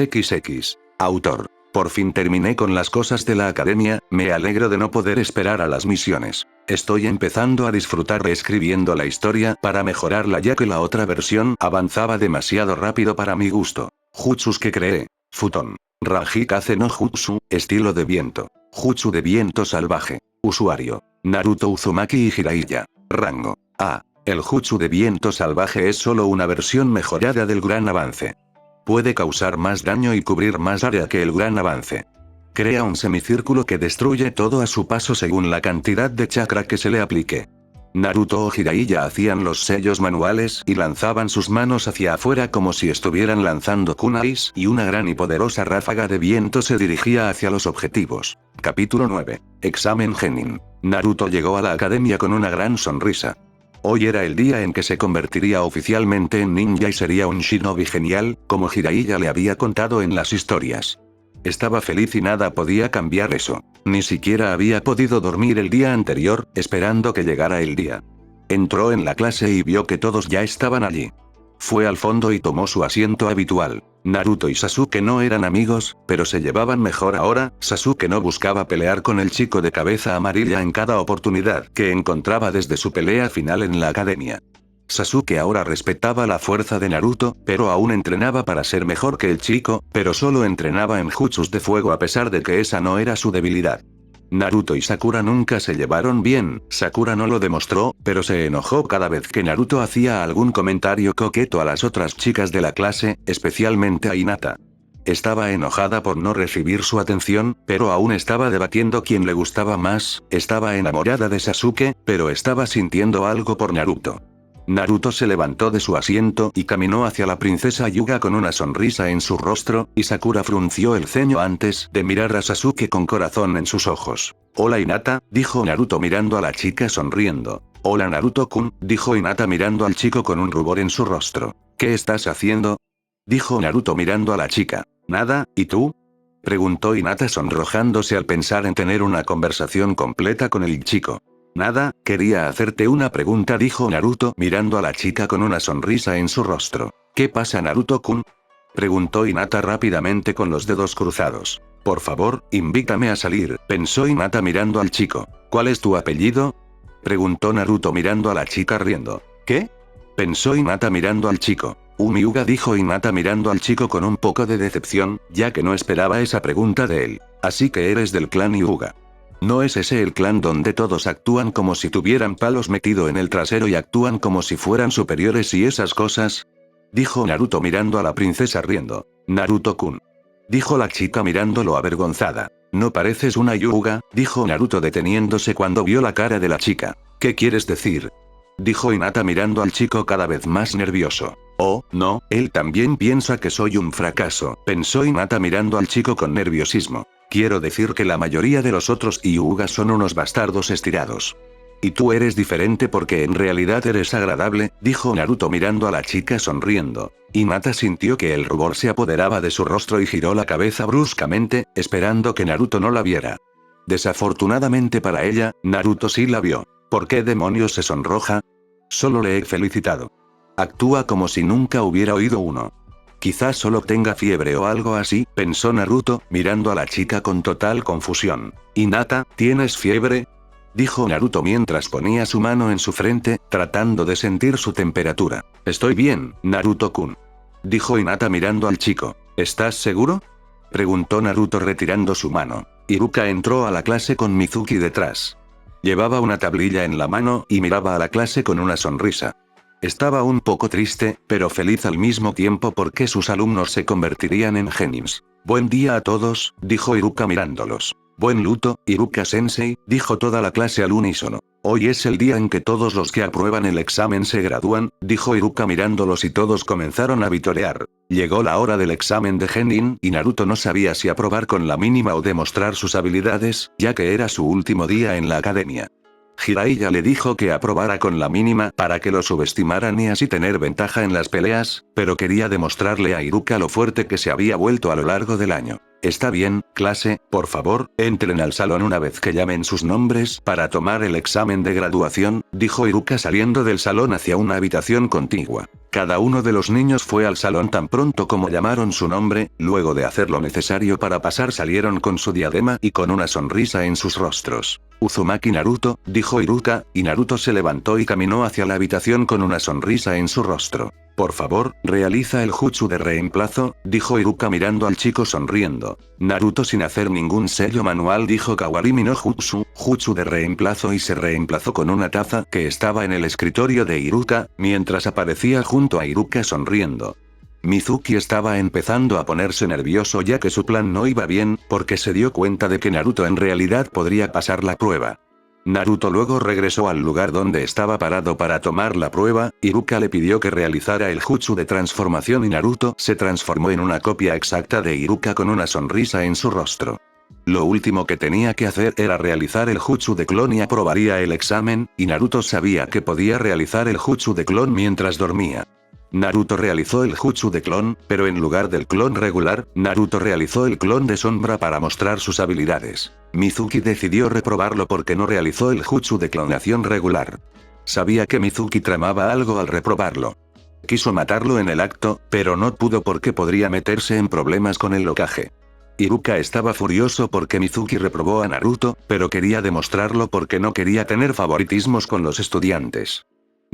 XX. Autor. Por fin terminé con las cosas de la academia, me alegro de no poder esperar a las misiones. Estoy empezando a disfrutar reescribiendo la historia para mejorarla ya que la otra versión avanzaba demasiado rápido para mi gusto. Jutsus que creé. Futon. Rajikaze no Jutsu, estilo de viento. Jutsu de viento salvaje. Usuario. Naruto Uzumaki y Jiraiya. Rango. A. El Jutsu de viento salvaje es solo una versión mejorada del gran avance. Puede causar más daño y cubrir más área que el gran avance. Crea un semicírculo que destruye todo a su paso según la cantidad de chakra que se le aplique. Naruto o Jiraiya hacían los sellos manuales y lanzaban sus manos hacia afuera como si estuvieran lanzando kunais y una gran y poderosa ráfaga de viento se dirigía hacia los objetivos. Capítulo 9. Examen Genin. Naruto llegó a la academia con una gran sonrisa. Hoy era el día en que se convertiría oficialmente en ninja y sería un shinobi genial, como Jiraiya le había contado en las historias. Estaba feliz y nada podía cambiar eso. Ni siquiera había podido dormir el día anterior, esperando que llegara el día. Entró en la clase y vio que todos ya estaban allí. Fue al fondo y tomó su asiento habitual. Naruto y Sasuke no eran amigos, pero se llevaban mejor ahora. Sasuke no buscaba pelear con el chico de cabeza amarilla en cada oportunidad que encontraba desde su pelea final en la academia. Sasuke ahora respetaba la fuerza de Naruto, pero aún entrenaba para ser mejor que el chico, pero solo entrenaba en jutsus de fuego a pesar de que esa no era su debilidad. Naruto y Sakura nunca se llevaron bien, Sakura no lo demostró, pero se enojó cada vez que Naruto hacía algún comentario coqueto a las otras chicas de la clase, especialmente a Hinata. Estaba enojada por no recibir su atención, pero aún estaba debatiendo quién le gustaba más, estaba enamorada de Sasuke, pero estaba sintiendo algo por Naruto. Naruto se levantó de su asiento y caminó hacia la princesa Hyuga con una sonrisa en su rostro, y Sakura frunció el ceño antes de mirar a Sasuke con corazón en sus ojos. Hola Hinata, dijo Naruto mirando a la chica sonriendo. Hola Naruto-kun, dijo Hinata mirando al chico con un rubor en su rostro. ¿Qué estás haciendo? Dijo Naruto mirando a la chica. Nada, ¿y tú? Preguntó Hinata sonrojándose al pensar en tener una conversación completa con el chico. Nada, quería hacerte una pregunta dijo Naruto mirando a la chica con una sonrisa en su rostro. ¿Qué pasa Naruto-kun? Preguntó Hinata rápidamente con los dedos cruzados. Por favor, invítame a salir, pensó Hinata mirando al chico. ¿Cuál es tu apellido? Preguntó Naruto mirando a la chica riendo. ¿Qué? Pensó Hinata mirando al chico. Hyuga, dijo Hinata mirando al chico con un poco de decepción, ya que no esperaba esa pregunta de él. Así que eres del clan Hyuga. ¿No es ese el clan donde todos actúan como si tuvieran palos metido en el trasero y actúan como si fueran superiores y esas cosas? Dijo Naruto mirando a la princesa riendo. Naruto-kun. Dijo la chica mirándolo avergonzada. No pareces una Hyuga, dijo Naruto deteniéndose cuando vio la cara de la chica. ¿Qué quieres decir? Dijo Hinata mirando al chico cada vez más nervioso. Oh, no, él también piensa que soy un fracaso, pensó Hinata mirando al chico con nerviosismo. Quiero decir que la mayoría de los otros Hyugas son unos bastardos estirados. Y tú eres diferente porque en realidad eres agradable, dijo Naruto mirando a la chica sonriendo. Hinata sintió que el rubor se apoderaba de su rostro y giró la cabeza bruscamente, esperando que Naruto no la viera. Desafortunadamente para ella, Naruto sí la vio. ¿Por qué demonios se sonroja? Solo le he felicitado. Actúa como si nunca hubiera oído uno. Quizás solo tenga fiebre o algo así, pensó Naruto, mirando a la chica con total confusión. Hinata, ¿tienes fiebre? Dijo Naruto mientras ponía su mano en su frente, tratando de sentir su temperatura. Estoy bien, Naruto-kun. Dijo Hinata mirando al chico. ¿Estás seguro? Preguntó Naruto retirando su mano. Iruka entró a la clase con Mizuki detrás. Llevaba una tablilla en la mano y miraba a la clase con una sonrisa. Estaba un poco triste, pero feliz al mismo tiempo porque sus alumnos se convertirían en genios. Buen día a todos, dijo Iruka mirándolos. Buen luto, Iruka-sensei, dijo toda la clase al unísono. Hoy es el día en que todos los que aprueban el examen se gradúan, dijo Iruka mirándolos y todos comenzaron a vitorear. Llegó la hora del examen de Genin y Naruto no sabía si aprobar con la mínima o demostrar sus habilidades, ya que era su último día en la academia. Jiraiya le dijo que aprobara con la mínima para que lo subestimaran y así tener ventaja en las peleas, pero quería demostrarle a Iruka lo fuerte que se había vuelto a lo largo del año. Está bien, clase, por favor, entren al salón una vez que llamen sus nombres para tomar el examen de graduación, dijo Iruka saliendo del salón hacia una habitación contigua. Cada uno de los niños fue al salón tan pronto como llamaron su nombre, luego de hacer lo necesario para pasar salieron con su diadema y con una sonrisa en sus rostros. Uzumaki Naruto, dijo Iruka, y Naruto se levantó y caminó hacia la habitación con una sonrisa en su rostro. Por favor, realiza el jutsu de reemplazo, dijo Iruka mirando al chico sonriendo. Naruto sin hacer ningún sello manual dijo Kawarimi no jutsu, jutsu de reemplazo y se reemplazó con una taza que estaba en el escritorio de Iruka, mientras aparecía junto a Iruka sonriendo. Mizuki estaba empezando a ponerse nervioso ya que su plan no iba bien, porque se dio cuenta de que Naruto en realidad podría pasar la prueba. Naruto luego regresó al lugar donde estaba parado para tomar la prueba, Iruka le pidió que realizara el jutsu de transformación y Naruto se transformó en una copia exacta de Iruka con una sonrisa en su rostro. Lo último que tenía que hacer era realizar el jutsu de clon y aprobaría el examen, y Naruto sabía que podía realizar el jutsu de clon mientras dormía. Naruto realizó el jutsu de clon, pero en lugar del clon regular, Naruto realizó el clon de sombra para mostrar sus habilidades. Mizuki decidió reprobarlo porque no realizó el jutsu de clonación regular. Sabía que Mizuki tramaba algo al reprobarlo. Quiso matarlo en el acto, pero no pudo porque podría meterse en problemas con el Hokage. Iruka estaba furioso porque Mizuki reprobó a Naruto, pero quería demostrarlo porque no quería tener favoritismos con los estudiantes.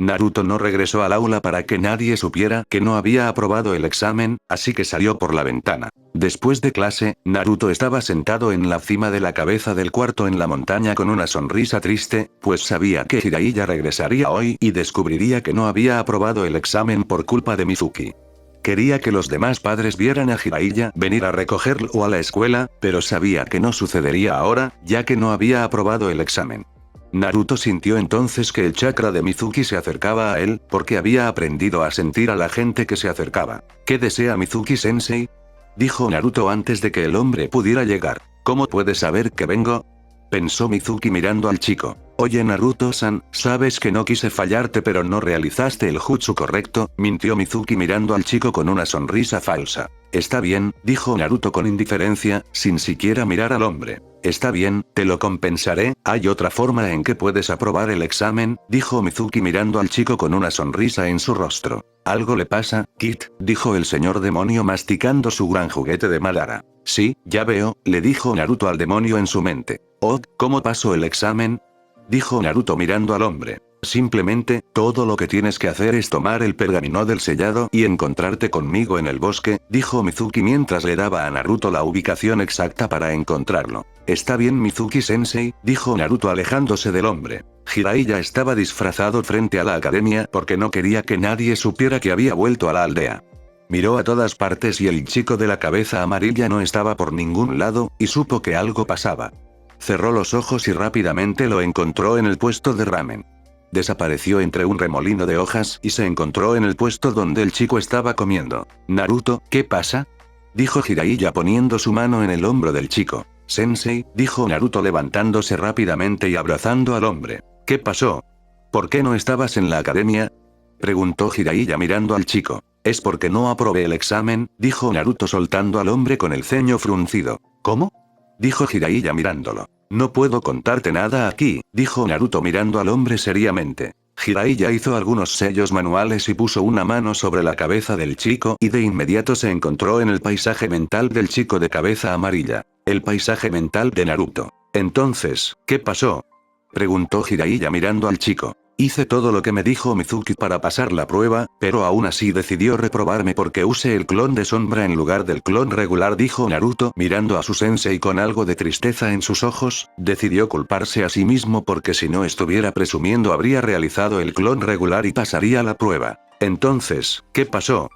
Naruto no regresó al aula para que nadie supiera que no había aprobado el examen, así que salió por la ventana. Después de clase, Naruto estaba sentado en la cima de la cabeza del cuarto en la montaña con una sonrisa triste, pues sabía que Jiraiya regresaría hoy y descubriría que no había aprobado el examen por culpa de Mizuki. Quería que los demás padres vieran a Jiraiya venir a recogerlo a la escuela, pero sabía que no sucedería ahora, ya que no había aprobado el examen. Naruto sintió entonces que el chakra de Mizuki se acercaba a él, porque había aprendido a sentir a la gente que se acercaba. ¿Qué desea Mizuki-sensei? Dijo Naruto antes de que el hombre pudiera llegar. ¿Cómo puedes saber que vengo? Pensó Mizuki mirando al chico. Oye Naruto-san, sabes que no quise fallarte pero no realizaste el jutsu correcto, mintió Mizuki mirando al chico con una sonrisa falsa. Está bien, dijo Naruto con indiferencia, sin siquiera mirar al hombre. Está bien, te lo compensaré, hay otra forma en que puedes aprobar el examen, dijo Mizuki mirando al chico con una sonrisa en su rostro. ¿Algo le pasa, Kid? Dijo el señor demonio masticando su gran juguete de Madara. Sí, ya veo, le dijo Naruto al demonio en su mente. Oh, ¿cómo pasó el examen? Dijo Naruto mirando al hombre. Simplemente, todo lo que tienes que hacer es tomar el pergamino del sellado y encontrarte conmigo en el bosque, dijo Mizuki mientras le daba a Naruto la ubicación exacta para encontrarlo. Está bien Mizuki-sensei, dijo Naruto alejándose del hombre. Jiraiya estaba disfrazado frente a la academia porque no quería que nadie supiera que había vuelto a la aldea. Miró a todas partes y el chico de la cabeza amarilla no estaba por ningún lado, y supo que algo pasaba. Cerró los ojos y rápidamente lo encontró en el puesto de ramen. Desapareció entre un remolino de hojas y se encontró en el puesto donde el chico estaba comiendo. Naruto, ¿qué pasa?, dijo Jiraiya poniendo su mano en el hombro del chico. Sensei, dijo Naruto levantándose rápidamente y abrazando al hombre. ¿Qué pasó? ¿Por qué no estabas en la academia?, preguntó Jiraiya mirando al chico. Es porque no aprobé el examen, dijo Naruto soltando al hombre con el ceño fruncido. ¿Cómo?, dijo Jiraiya mirándolo. No puedo contarte nada aquí, dijo Naruto mirando al hombre seriamente. Jiraiya hizo algunos sellos manuales y puso una mano sobre la cabeza del chico y de inmediato se encontró en el paisaje mental del chico de cabeza amarilla. El paisaje mental de Naruto. Entonces, ¿qué pasó?, preguntó Jiraiya mirando al chico. Hice todo lo que me dijo Mizuki para pasar la prueba, pero aún así decidió reprobarme porque usé el clon de sombra en lugar del clon regular, dijo Naruto mirando a su sensei con algo de tristeza en sus ojos. Decidió culparse a sí mismo porque si no estuviera presumiendo habría realizado el clon regular y pasaría la prueba. Entonces, ¿qué pasó?,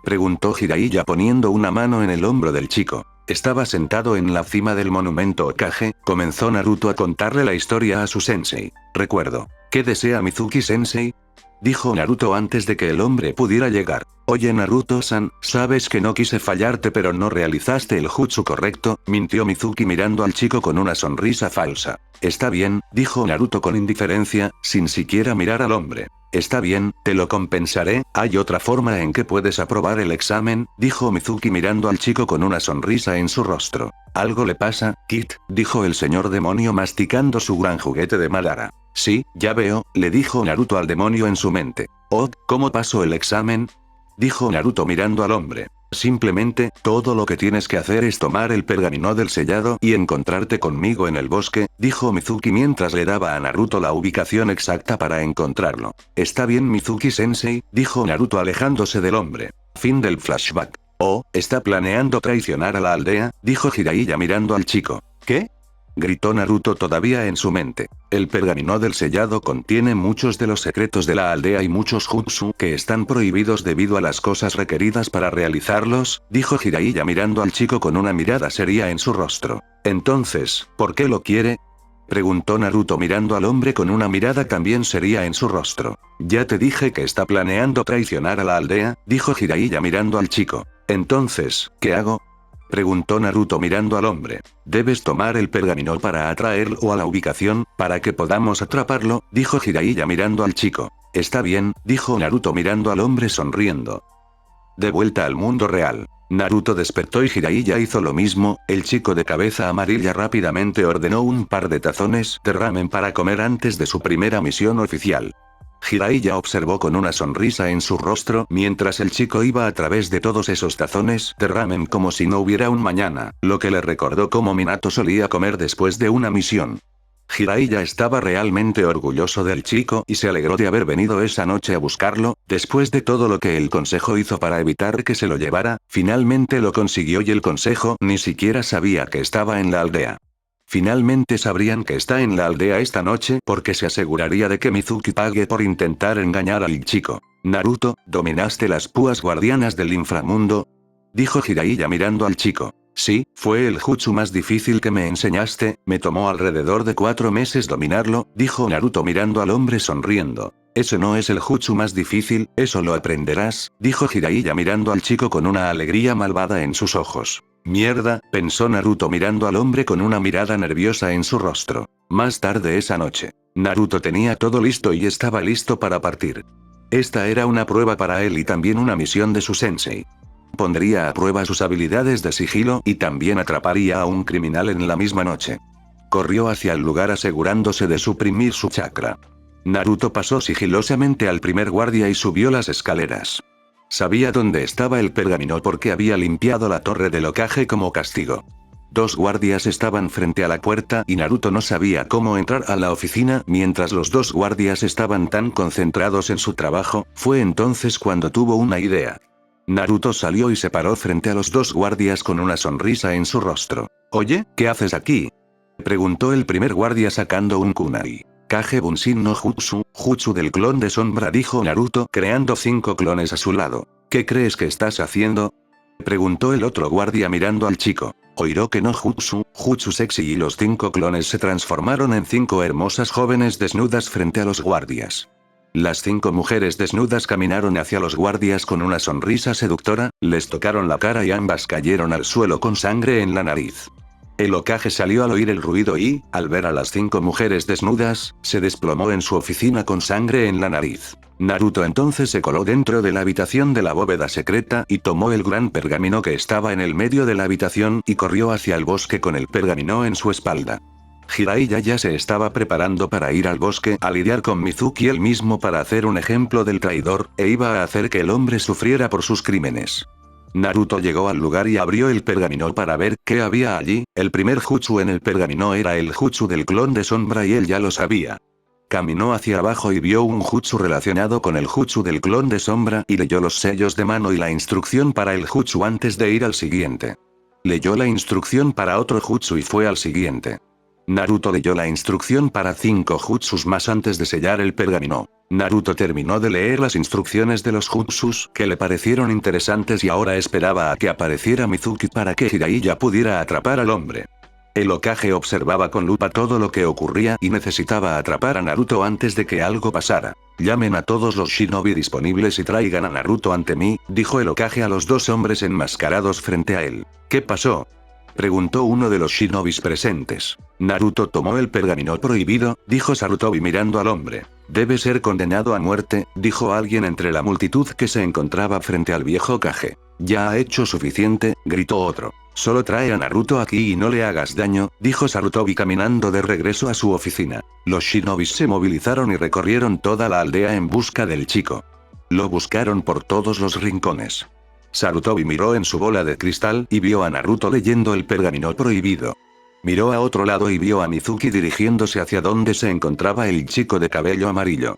preguntó Jiraiya poniendo una mano en el hombro del chico. Estaba sentado en la cima del monumento Hokage, comenzó Naruto a contarle la historia a su sensei. Recuerdo. ¿Qué desea Mizuki-sensei?, dijo Naruto antes de que el hombre pudiera llegar. Oye Naruto-san, sabes que no quise fallarte pero no realizaste el jutsu correcto, mintió Mizuki mirando al chico con una sonrisa falsa. Está bien, dijo Naruto con indiferencia, sin siquiera mirar al hombre. Está bien, te lo compensaré. Hay otra forma en que puedes aprobar el examen, dijo Mizuki mirando al chico con una sonrisa en su rostro. ¿Algo le pasa, Kid?, dijo el señor demonio masticando su gran juguete de Madara. Sí, ya veo, le dijo Naruto al demonio en su mente. Oh, ¿cómo pasó el examen?, dijo Naruto mirando al hombre. Simplemente, todo lo que tienes que hacer es tomar el pergamino del sellado y encontrarte conmigo en el bosque, dijo Mizuki mientras le daba a Naruto la ubicación exacta para encontrarlo. Está bien Mizuki-sensei, dijo Naruto alejándose del hombre. Fin del flashback. Oh, ¿está planeando traicionar a la aldea?, dijo Jiraiya mirando al chico. ¿Qué?, gritó Naruto todavía en su mente. El pergamino del sellado contiene muchos de los secretos de la aldea y muchos jutsu que están prohibidos debido a las cosas requeridas para realizarlos, dijo Jiraiya mirando al chico con una mirada seria en su rostro. Entonces, ¿por qué lo quiere?, preguntó Naruto mirando al hombre con una mirada también seria en su rostro. Ya te dije que está planeando traicionar a la aldea, dijo Jiraiya mirando al chico. Entonces, ¿qué hago?, preguntó Naruto mirando al hombre. Debes tomar el pergamino para atraerlo a la ubicación, para que podamos atraparlo, dijo Jiraiya mirando al chico. Está bien, dijo Naruto mirando al hombre sonriendo. De vuelta al mundo real. Naruto despertó y Jiraiya hizo lo mismo. El chico de cabeza amarilla rápidamente ordenó un par de tazones de ramen para comer antes de su primera misión oficial. Jiraiya observó con una sonrisa en su rostro mientras el chico iba a través de todos esos tazones de ramen como si no hubiera un mañana, lo que le recordó cómo Minato solía comer después de una misión. Jiraiya estaba realmente orgulloso del chico y se alegró de haber venido esa noche a buscarlo. Después de todo lo que el consejo hizo para evitar que se lo llevara, finalmente lo consiguió y el consejo ni siquiera sabía que estaba en la aldea. Finalmente sabrían que está en la aldea esta noche porque se aseguraría de que Mizuki pague por intentar engañar al chico. Naruto, ¿dominaste las púas guardianas del inframundo?, dijo Jiraiya mirando al chico. Sí, fue el jutsu más difícil que me enseñaste, me tomó alrededor de 4 meses dominarlo, dijo Naruto mirando al hombre sonriendo. Eso no es el jutsu más difícil, eso lo aprenderás, dijo Jiraiya mirando al chico con una alegría malvada en sus ojos. Mierda, pensó Naruto mirando al hombre con una mirada nerviosa en su rostro. Más tarde esa noche, Naruto tenía todo listo y estaba listo para partir. Esta era una prueba para él y también una misión de su sensei. Pondría a prueba sus habilidades de sigilo y también atraparía a un criminal en la misma noche. Corrió hacia el lugar asegurándose de suprimir su chakra. Naruto pasó sigilosamente al primer guardia y subió las escaleras. Sabía dónde estaba el pergamino porque había limpiado la torre del Hokage como castigo. 2 guardias estaban frente a la puerta y Naruto no sabía cómo entrar a la oficina mientras los 2 guardias estaban tan concentrados en su trabajo. Fue entonces cuando tuvo una idea. Naruto salió y se paró frente a los 2 guardias con una sonrisa en su rostro. «Oye, ¿qué haces aquí?», preguntó el primer guardia sacando un kunai. «Kage Bunshin no Jutsu, Jutsu del clon de sombra», dijo Naruto creando 5 clones a su lado. «¿Qué crees que estás haciendo?», preguntó el otro guardia mirando al chico. «Oiroke no Jutsu, Jutsu sexy», y los 5 clones se transformaron en 5 hermosas jóvenes desnudas frente a los guardias. Las 5 mujeres desnudas caminaron hacia los guardias con una sonrisa seductora, les tocaron la cara y ambas cayeron al suelo con sangre en la nariz. El Hokage salió al oír el ruido y, al ver a las 5 mujeres desnudas, se desplomó en su oficina con sangre en la nariz. Naruto entonces se coló dentro de la habitación de la bóveda secreta y tomó el gran pergamino que estaba en el medio de la habitación y corrió hacia el bosque con el pergamino en su espalda. Jiraiya ya se estaba preparando para ir al bosque a lidiar con Mizuki él mismo para hacer un ejemplo del traidor, e iba a hacer que el hombre sufriera por sus crímenes. Naruto llegó al lugar y abrió el pergamino para ver qué había allí. El primer jutsu en el pergamino era el jutsu del clon de sombra y él ya lo sabía. Caminó hacia abajo y vio un jutsu relacionado con el jutsu del clon de sombra y leyó los sellos de mano y la instrucción para el jutsu antes de ir al siguiente. Leyó la instrucción para otro jutsu y fue al siguiente. Naruto leyó la instrucción para 5 jutsus más antes de sellar el pergamino. Naruto terminó de leer las instrucciones de los jutsus que le parecieron interesantes y ahora esperaba a que apareciera Mizuki para que Jiraiya pudiera atrapar al hombre. El Hokage observaba con lupa todo lo que ocurría y necesitaba atrapar a Naruto antes de que algo pasara. «Llamen a todos los shinobi disponibles y traigan a Naruto ante mí», dijo el Hokage a los 2 hombres enmascarados frente a él. «¿Qué pasó?», preguntó uno de los shinobis presentes. «Naruto tomó el pergamino prohibido», dijo Sarutobi mirando al hombre. «Debe ser condenado a muerte», dijo alguien entre la multitud que se encontraba frente al viejo Hokage. «Ya ha hecho suficiente», gritó otro. «Solo trae a Naruto aquí y no le hagas daño», dijo Sarutobi caminando de regreso a su oficina. Los shinobis se movilizaron y recorrieron toda la aldea en busca del chico. Lo buscaron por todos los rincones. Sarutobi miró en su bola de cristal y vio a Naruto leyendo el pergamino prohibido. Miró a otro lado y vio a Mizuki dirigiéndose hacia donde se encontraba el chico de cabello amarillo.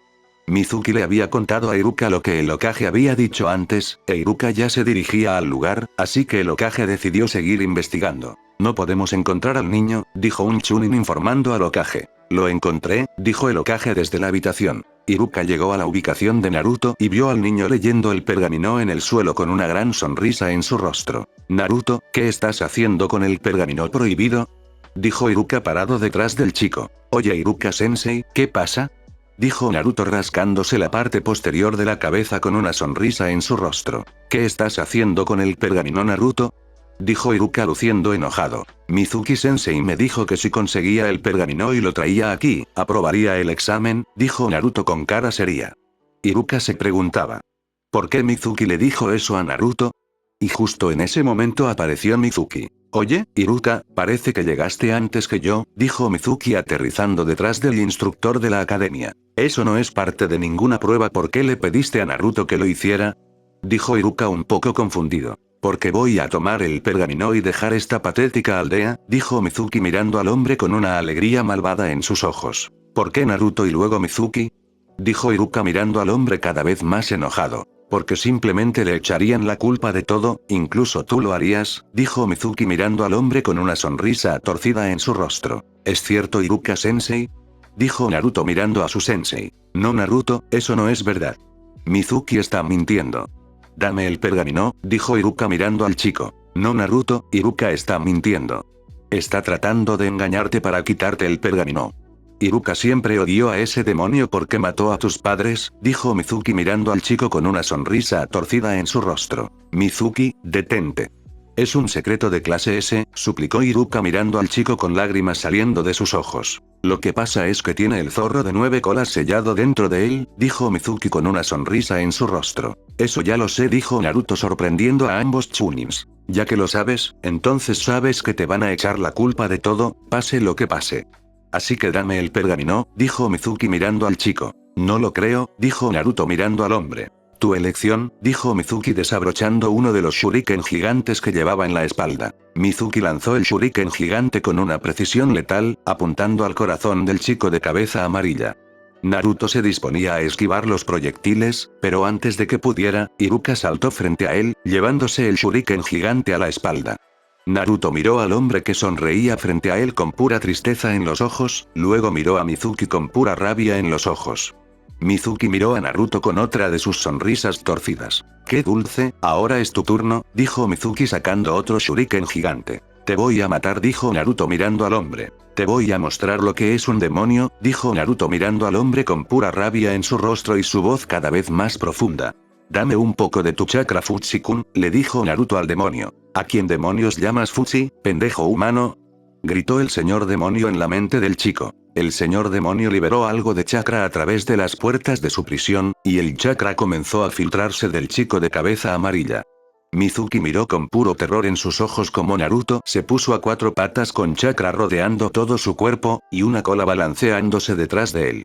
Mizuki le había contado a Iruka lo que el Hokage había dicho antes, e Iruka ya se dirigía al lugar, así que el Hokage decidió seguir investigando. «No podemos encontrar al niño», dijo un chunin informando al Hokage. «Lo encontré», dijo el Hokage desde la habitación. Iruka llegó a la ubicación de Naruto y vio al niño leyendo el pergamino en el suelo con una gran sonrisa en su rostro. «Naruto, ¿qué estás haciendo con el pergamino prohibido?», dijo Iruka parado detrás del chico. «Oye Iruka-sensei, ¿qué pasa?», dijo Naruto rascándose la parte posterior de la cabeza con una sonrisa en su rostro. «¿Qué estás haciendo con el pergamino, Naruto?», dijo Iruka luciendo enojado. «Mizuki-sensei me dijo que si conseguía el pergamino y lo traía aquí, aprobaría el examen», dijo Naruto con cara seria. Iruka se preguntaba. ¿Por qué Mizuki le dijo eso a Naruto? Y justo en ese momento apareció Mizuki. «Oye, Iruka, parece que llegaste antes que yo», dijo Mizuki aterrizando detrás del instructor de la academia. «Eso no es parte de ninguna prueba. ¿Por qué le pediste a Naruto que lo hiciera?», dijo Iruka un poco confundido. «Porque voy a tomar el pergamino y dejar esta patética aldea», dijo Mizuki mirando al hombre con una alegría malvada en sus ojos. «¿Por qué Naruto y luego Mizuki?», dijo Iruka mirando al hombre cada vez más enojado. «Porque simplemente le echarían la culpa de todo, incluso tú lo harías», dijo Mizuki mirando al hombre con una sonrisa torcida en su rostro. «¿Es cierto, Iruka-sensei?», dijo Naruto mirando a su sensei. «No, Naruto, eso no es verdad. Mizuki está mintiendo». «Dame el pergamino», dijo Iruka mirando al chico. «No, Naruto, Iruka está mintiendo. Está tratando de engañarte para quitarte el pergamino». «Iruka siempre odió a ese demonio porque mató a tus padres», dijo Mizuki mirando al chico con una sonrisa torcida en su rostro. «Mizuki, detente. Es un secreto de clase S», suplicó Iruka mirando al chico con lágrimas saliendo de sus ojos. «Lo que pasa es que tiene el zorro de 9 colas sellado dentro de él», dijo Mizuki con una sonrisa en su rostro. «Eso ya lo sé», dijo Naruto sorprendiendo a ambos chunins. «Ya que lo sabes, entonces sabes que te van a echar la culpa de todo, pase lo que pase. Así que dame el pergamino», dijo Mizuki mirando al chico. «No lo creo», dijo Naruto mirando al hombre. Tu elección, dijo Mizuki desabrochando uno de los shuriken gigantes que llevaba en la espalda. Mizuki lanzó el shuriken gigante con una precisión letal, apuntando al corazón del chico de cabeza amarilla. Naruto se disponía a esquivar los proyectiles, pero antes de que pudiera, Iruka saltó frente a él, llevándose el shuriken gigante a la espalda. Naruto miró al hombre que sonreía frente a él con pura tristeza en los ojos, luego miró a Mizuki con pura rabia en los ojos. Mizuki miró a Naruto con otra de sus sonrisas torcidas. ¡Qué dulce! Ahora es tu turno, dijo Mizuki sacando otro shuriken gigante. Te voy a matar, dijo Naruto mirando al hombre. Te voy a mostrar lo que es un demonio, dijo Naruto mirando al hombre con pura rabia en su rostro y su voz cada vez más profunda. Dame un poco de tu chakra Futsi-kun, le dijo Naruto al demonio. ¿A quién demonios llamas Futsi, pendejo humano? Gritó el señor demonio en la mente del chico. El señor demonio liberó algo de chakra a través de las puertas de su prisión, y el chakra comenzó a filtrarse del chico de cabeza amarilla. Mizuki miró con puro terror en sus ojos como Naruto se puso a cuatro patas con chakra rodeando todo su cuerpo, y una cola balanceándose detrás de él.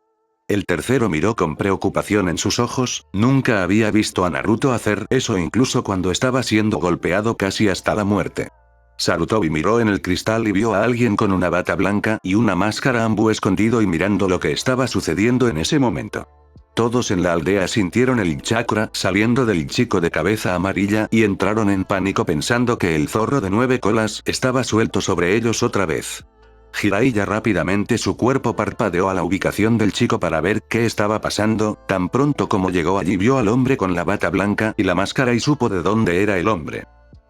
El tercero miró con preocupación en sus ojos, nunca había visto a Naruto hacer eso incluso cuando estaba siendo golpeado casi hasta la muerte. Sarutobi miró en el cristal y vio a alguien con una bata blanca y una máscara Ambu escondido y mirando lo que estaba sucediendo en ese momento. Todos en la aldea sintieron el chakra saliendo del chico de cabeza amarilla y entraron en pánico pensando que el zorro de 9 colas estaba suelto sobre ellos otra vez. Jiraiya rápidamente su cuerpo parpadeó a la ubicación del chico para ver qué estaba pasando, tan pronto como llegó allí vio al hombre con la bata blanca y la máscara y supo de dónde era el hombre.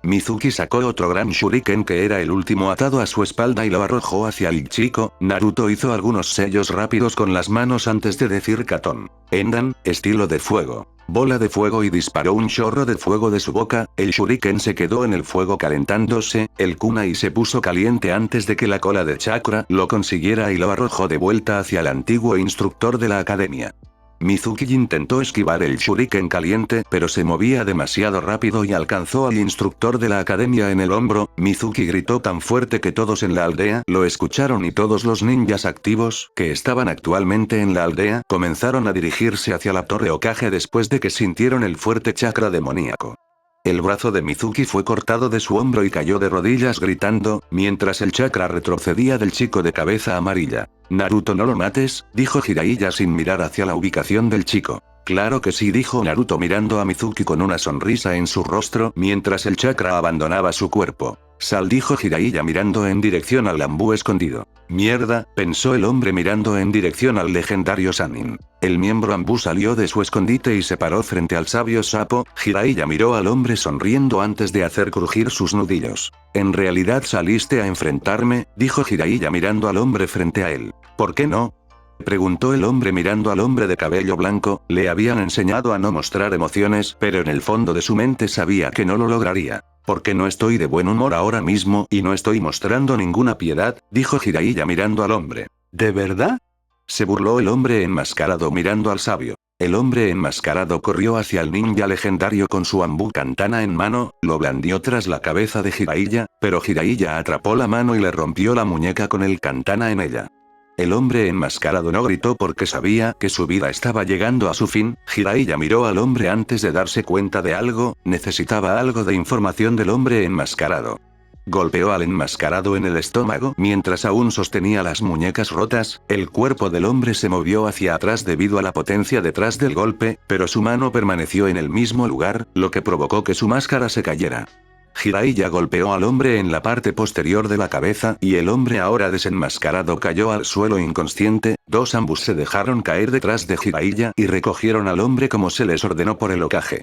Mizuki sacó otro gran shuriken que era el último atado a su espalda y lo arrojó hacia el chico. Naruto hizo algunos sellos rápidos con las manos antes de decir Katon. Endan, estilo de fuego. Bola de fuego y disparó un chorro de fuego de su boca, el shuriken se quedó en el fuego calentándose, el kunai se puso caliente antes de que la cola de chakra lo consiguiera y lo arrojó de vuelta hacia el antiguo instructor de la academia. Mizuki intentó esquivar el shuriken caliente pero se movía demasiado rápido y alcanzó al instructor de la academia en el hombro. Mizuki gritó tan fuerte que todos en la aldea lo escucharon y todos los ninjas activos que estaban actualmente en la aldea comenzaron a dirigirse hacia la torre Hokage después de que sintieron el fuerte chakra demoníaco. El brazo de Mizuki fue cortado de su hombro y cayó de rodillas gritando, mientras el chakra retrocedía del chico de cabeza amarilla. Naruto, no lo mates, dijo Jiraiya sin mirar hacia la ubicación del chico. Claro que sí, dijo Naruto mirando a Mizuki con una sonrisa en su rostro mientras el chakra abandonaba su cuerpo. Sal, dijo Jiraiya mirando en dirección al bambú escondido. Mierda, pensó el hombre mirando en dirección al legendario Sannin. El miembro Ambu salió de su escondite y se paró frente al sabio sapo. Jiraiya miró al hombre sonriendo antes de hacer crujir sus nudillos. En realidad saliste a enfrentarme, dijo Jiraiya mirando al hombre frente a él. ¿Por qué no? Preguntó el hombre mirando al hombre de cabello blanco. Le habían enseñado a no mostrar emociones, pero en el fondo de su mente sabía que no lo lograría. Porque no estoy de buen humor ahora mismo y no estoy mostrando ninguna piedad, dijo Jiraiya mirando al hombre. ¿De verdad? Se burló el hombre enmascarado mirando al sabio. El hombre enmascarado corrió hacia el ninja legendario con su Ambu Katana en mano, lo blandió tras la cabeza de Jiraiya, pero Jiraiya atrapó la mano y le rompió la muñeca con el katana en ella. El hombre enmascarado no gritó porque sabía que su vida estaba llegando a su fin. Jiraiya miró al hombre antes de darse cuenta de algo, necesitaba algo de información del hombre enmascarado. Golpeó al enmascarado en el estómago mientras aún sostenía las muñecas rotas, el cuerpo del hombre se movió hacia atrás debido a la potencia detrás del golpe, pero su mano permaneció en el mismo lugar, lo que provocó que su máscara se cayera. Jiraiya golpeó al hombre en la parte posterior de la cabeza y el hombre ahora desenmascarado cayó al suelo inconsciente. Dos Ambus se dejaron caer detrás de Jiraiya y recogieron al hombre como se les ordenó por el Hokage.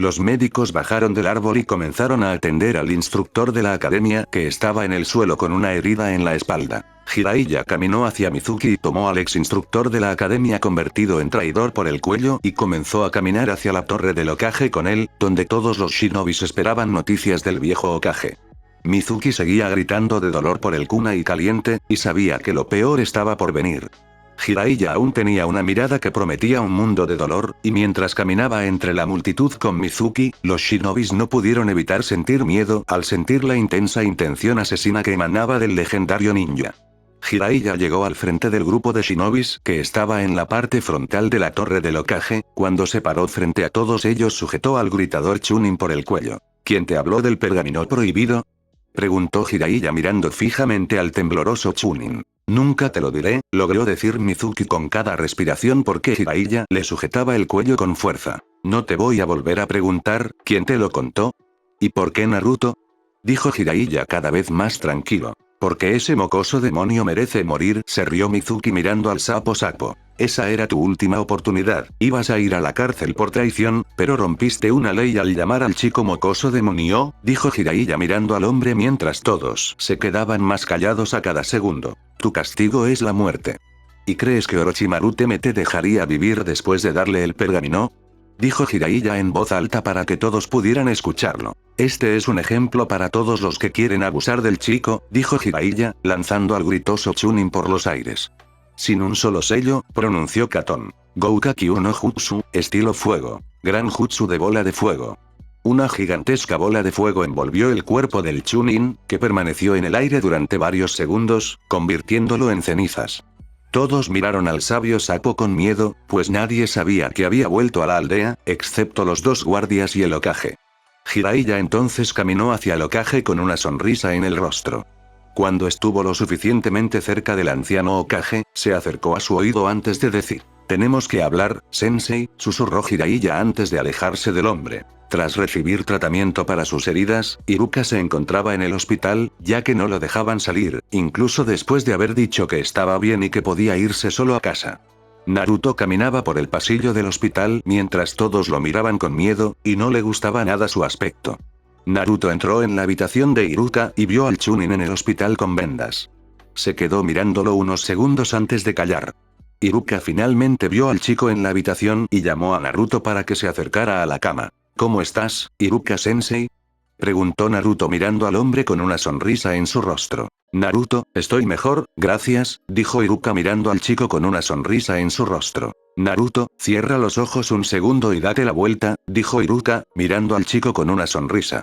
Los médicos bajaron del árbol y comenzaron a atender al instructor de la academia que estaba en el suelo con una herida en la espalda. Jiraiya caminó hacia Mizuki y tomó al ex instructor de la academia convertido en traidor por el cuello y comenzó a caminar hacia la torre del Hokage con él, donde todos los shinobis esperaban noticias del viejo Hokage. Mizuki seguía gritando de dolor por el kunai caliente, y sabía que lo peor estaba por venir. Jiraiya aún tenía una mirada que prometía un mundo de dolor, y mientras caminaba entre la multitud con Mizuki, los shinobis no pudieron evitar sentir miedo al sentir la intensa intención asesina que emanaba del legendario ninja. Jiraiya llegó al frente del grupo de shinobis que estaba en la parte frontal de la torre del Hokage. Cuando se paró frente a todos ellos sujetó al gritador Chunin por el cuello. ¿Quién te habló del pergamino prohibido?, preguntó Jiraiya mirando fijamente al tembloroso Chunin. Nunca te lo diré, logró decir Mizuki con cada respiración porque Jiraiya le sujetaba el cuello con fuerza. No te voy a volver a preguntar, ¿quién te lo contó? ¿Y por qué Naruto?, dijo Jiraiya cada vez más tranquilo. Porque ese mocoso demonio merece morir, se rió Mizuki mirando al sapo Sapo. Esa era tu última oportunidad, ibas a ir a la cárcel por traición, pero rompiste una ley al llamar al chico mocoso demonio, dijo Jiraiya mirando al hombre mientras todos se quedaban más callados a cada segundo. Tu castigo es la muerte. ¿Y crees que Orochimaru Teme te dejaría vivir después de darle el pergamino?, dijo Jiraiya en voz alta para que todos pudieran escucharlo. Este es un ejemplo para todos los que quieren abusar del chico, dijo Jiraiya, lanzando al gritoso Chunin por los aires. Sin un solo sello, pronunció Katon. Goukaki no Jutsu, estilo fuego. Gran Jutsu de bola de fuego. Una gigantesca bola de fuego envolvió el cuerpo del Chunin, que permaneció en el aire durante varios segundos, convirtiéndolo en cenizas. Todos miraron al sabio sapo con miedo, pues nadie sabía que había vuelto a la aldea, excepto los dos guardias y el Hokage. Jiraiya entonces caminó hacia el Hokage con una sonrisa en el rostro. Cuando estuvo lo suficientemente cerca del anciano Hokage, se acercó a su oído antes de decir: «Tenemos que hablar, sensei», susurró Jiraiya antes de alejarse del hombre. Tras recibir tratamiento para sus heridas, Iruka se encontraba en el hospital, ya que no lo dejaban salir, incluso después de haber dicho que estaba bien y que podía irse solo a casa. Naruto caminaba por el pasillo del hospital mientras todos lo miraban con miedo, y no le gustaba nada su aspecto. Naruto entró en la habitación de Iruka y vio al Chunin en el hospital con vendas. Se quedó mirándolo unos segundos antes de callar. Iruka finalmente vio al chico en la habitación y llamó a Naruto para que se acercara a la cama. ¿Cómo estás, Iruka-sensei?, preguntó Naruto mirando al hombre con una sonrisa en su rostro. Naruto, estoy mejor, gracias, dijo Iruka mirando al chico con una sonrisa en su rostro. Naruto, cierra los ojos un segundo y date la vuelta, dijo Iruka, mirando al chico con una sonrisa.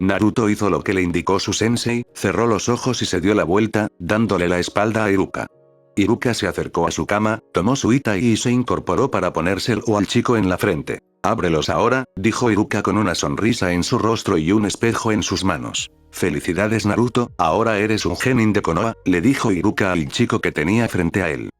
Naruto hizo lo que le indicó su sensei, cerró los ojos y se dio la vuelta, dándole la espalda a Iruka. Iruka se acercó a su cama, tomó su ita y se incorporó para ponérselo al chico en la frente. «Ábrelos ahora», dijo Iruka con una sonrisa en su rostro y un espejo en sus manos. «Felicidades Naruto, ahora eres un genin de Konoha», le dijo Iruka al chico que tenía frente a él.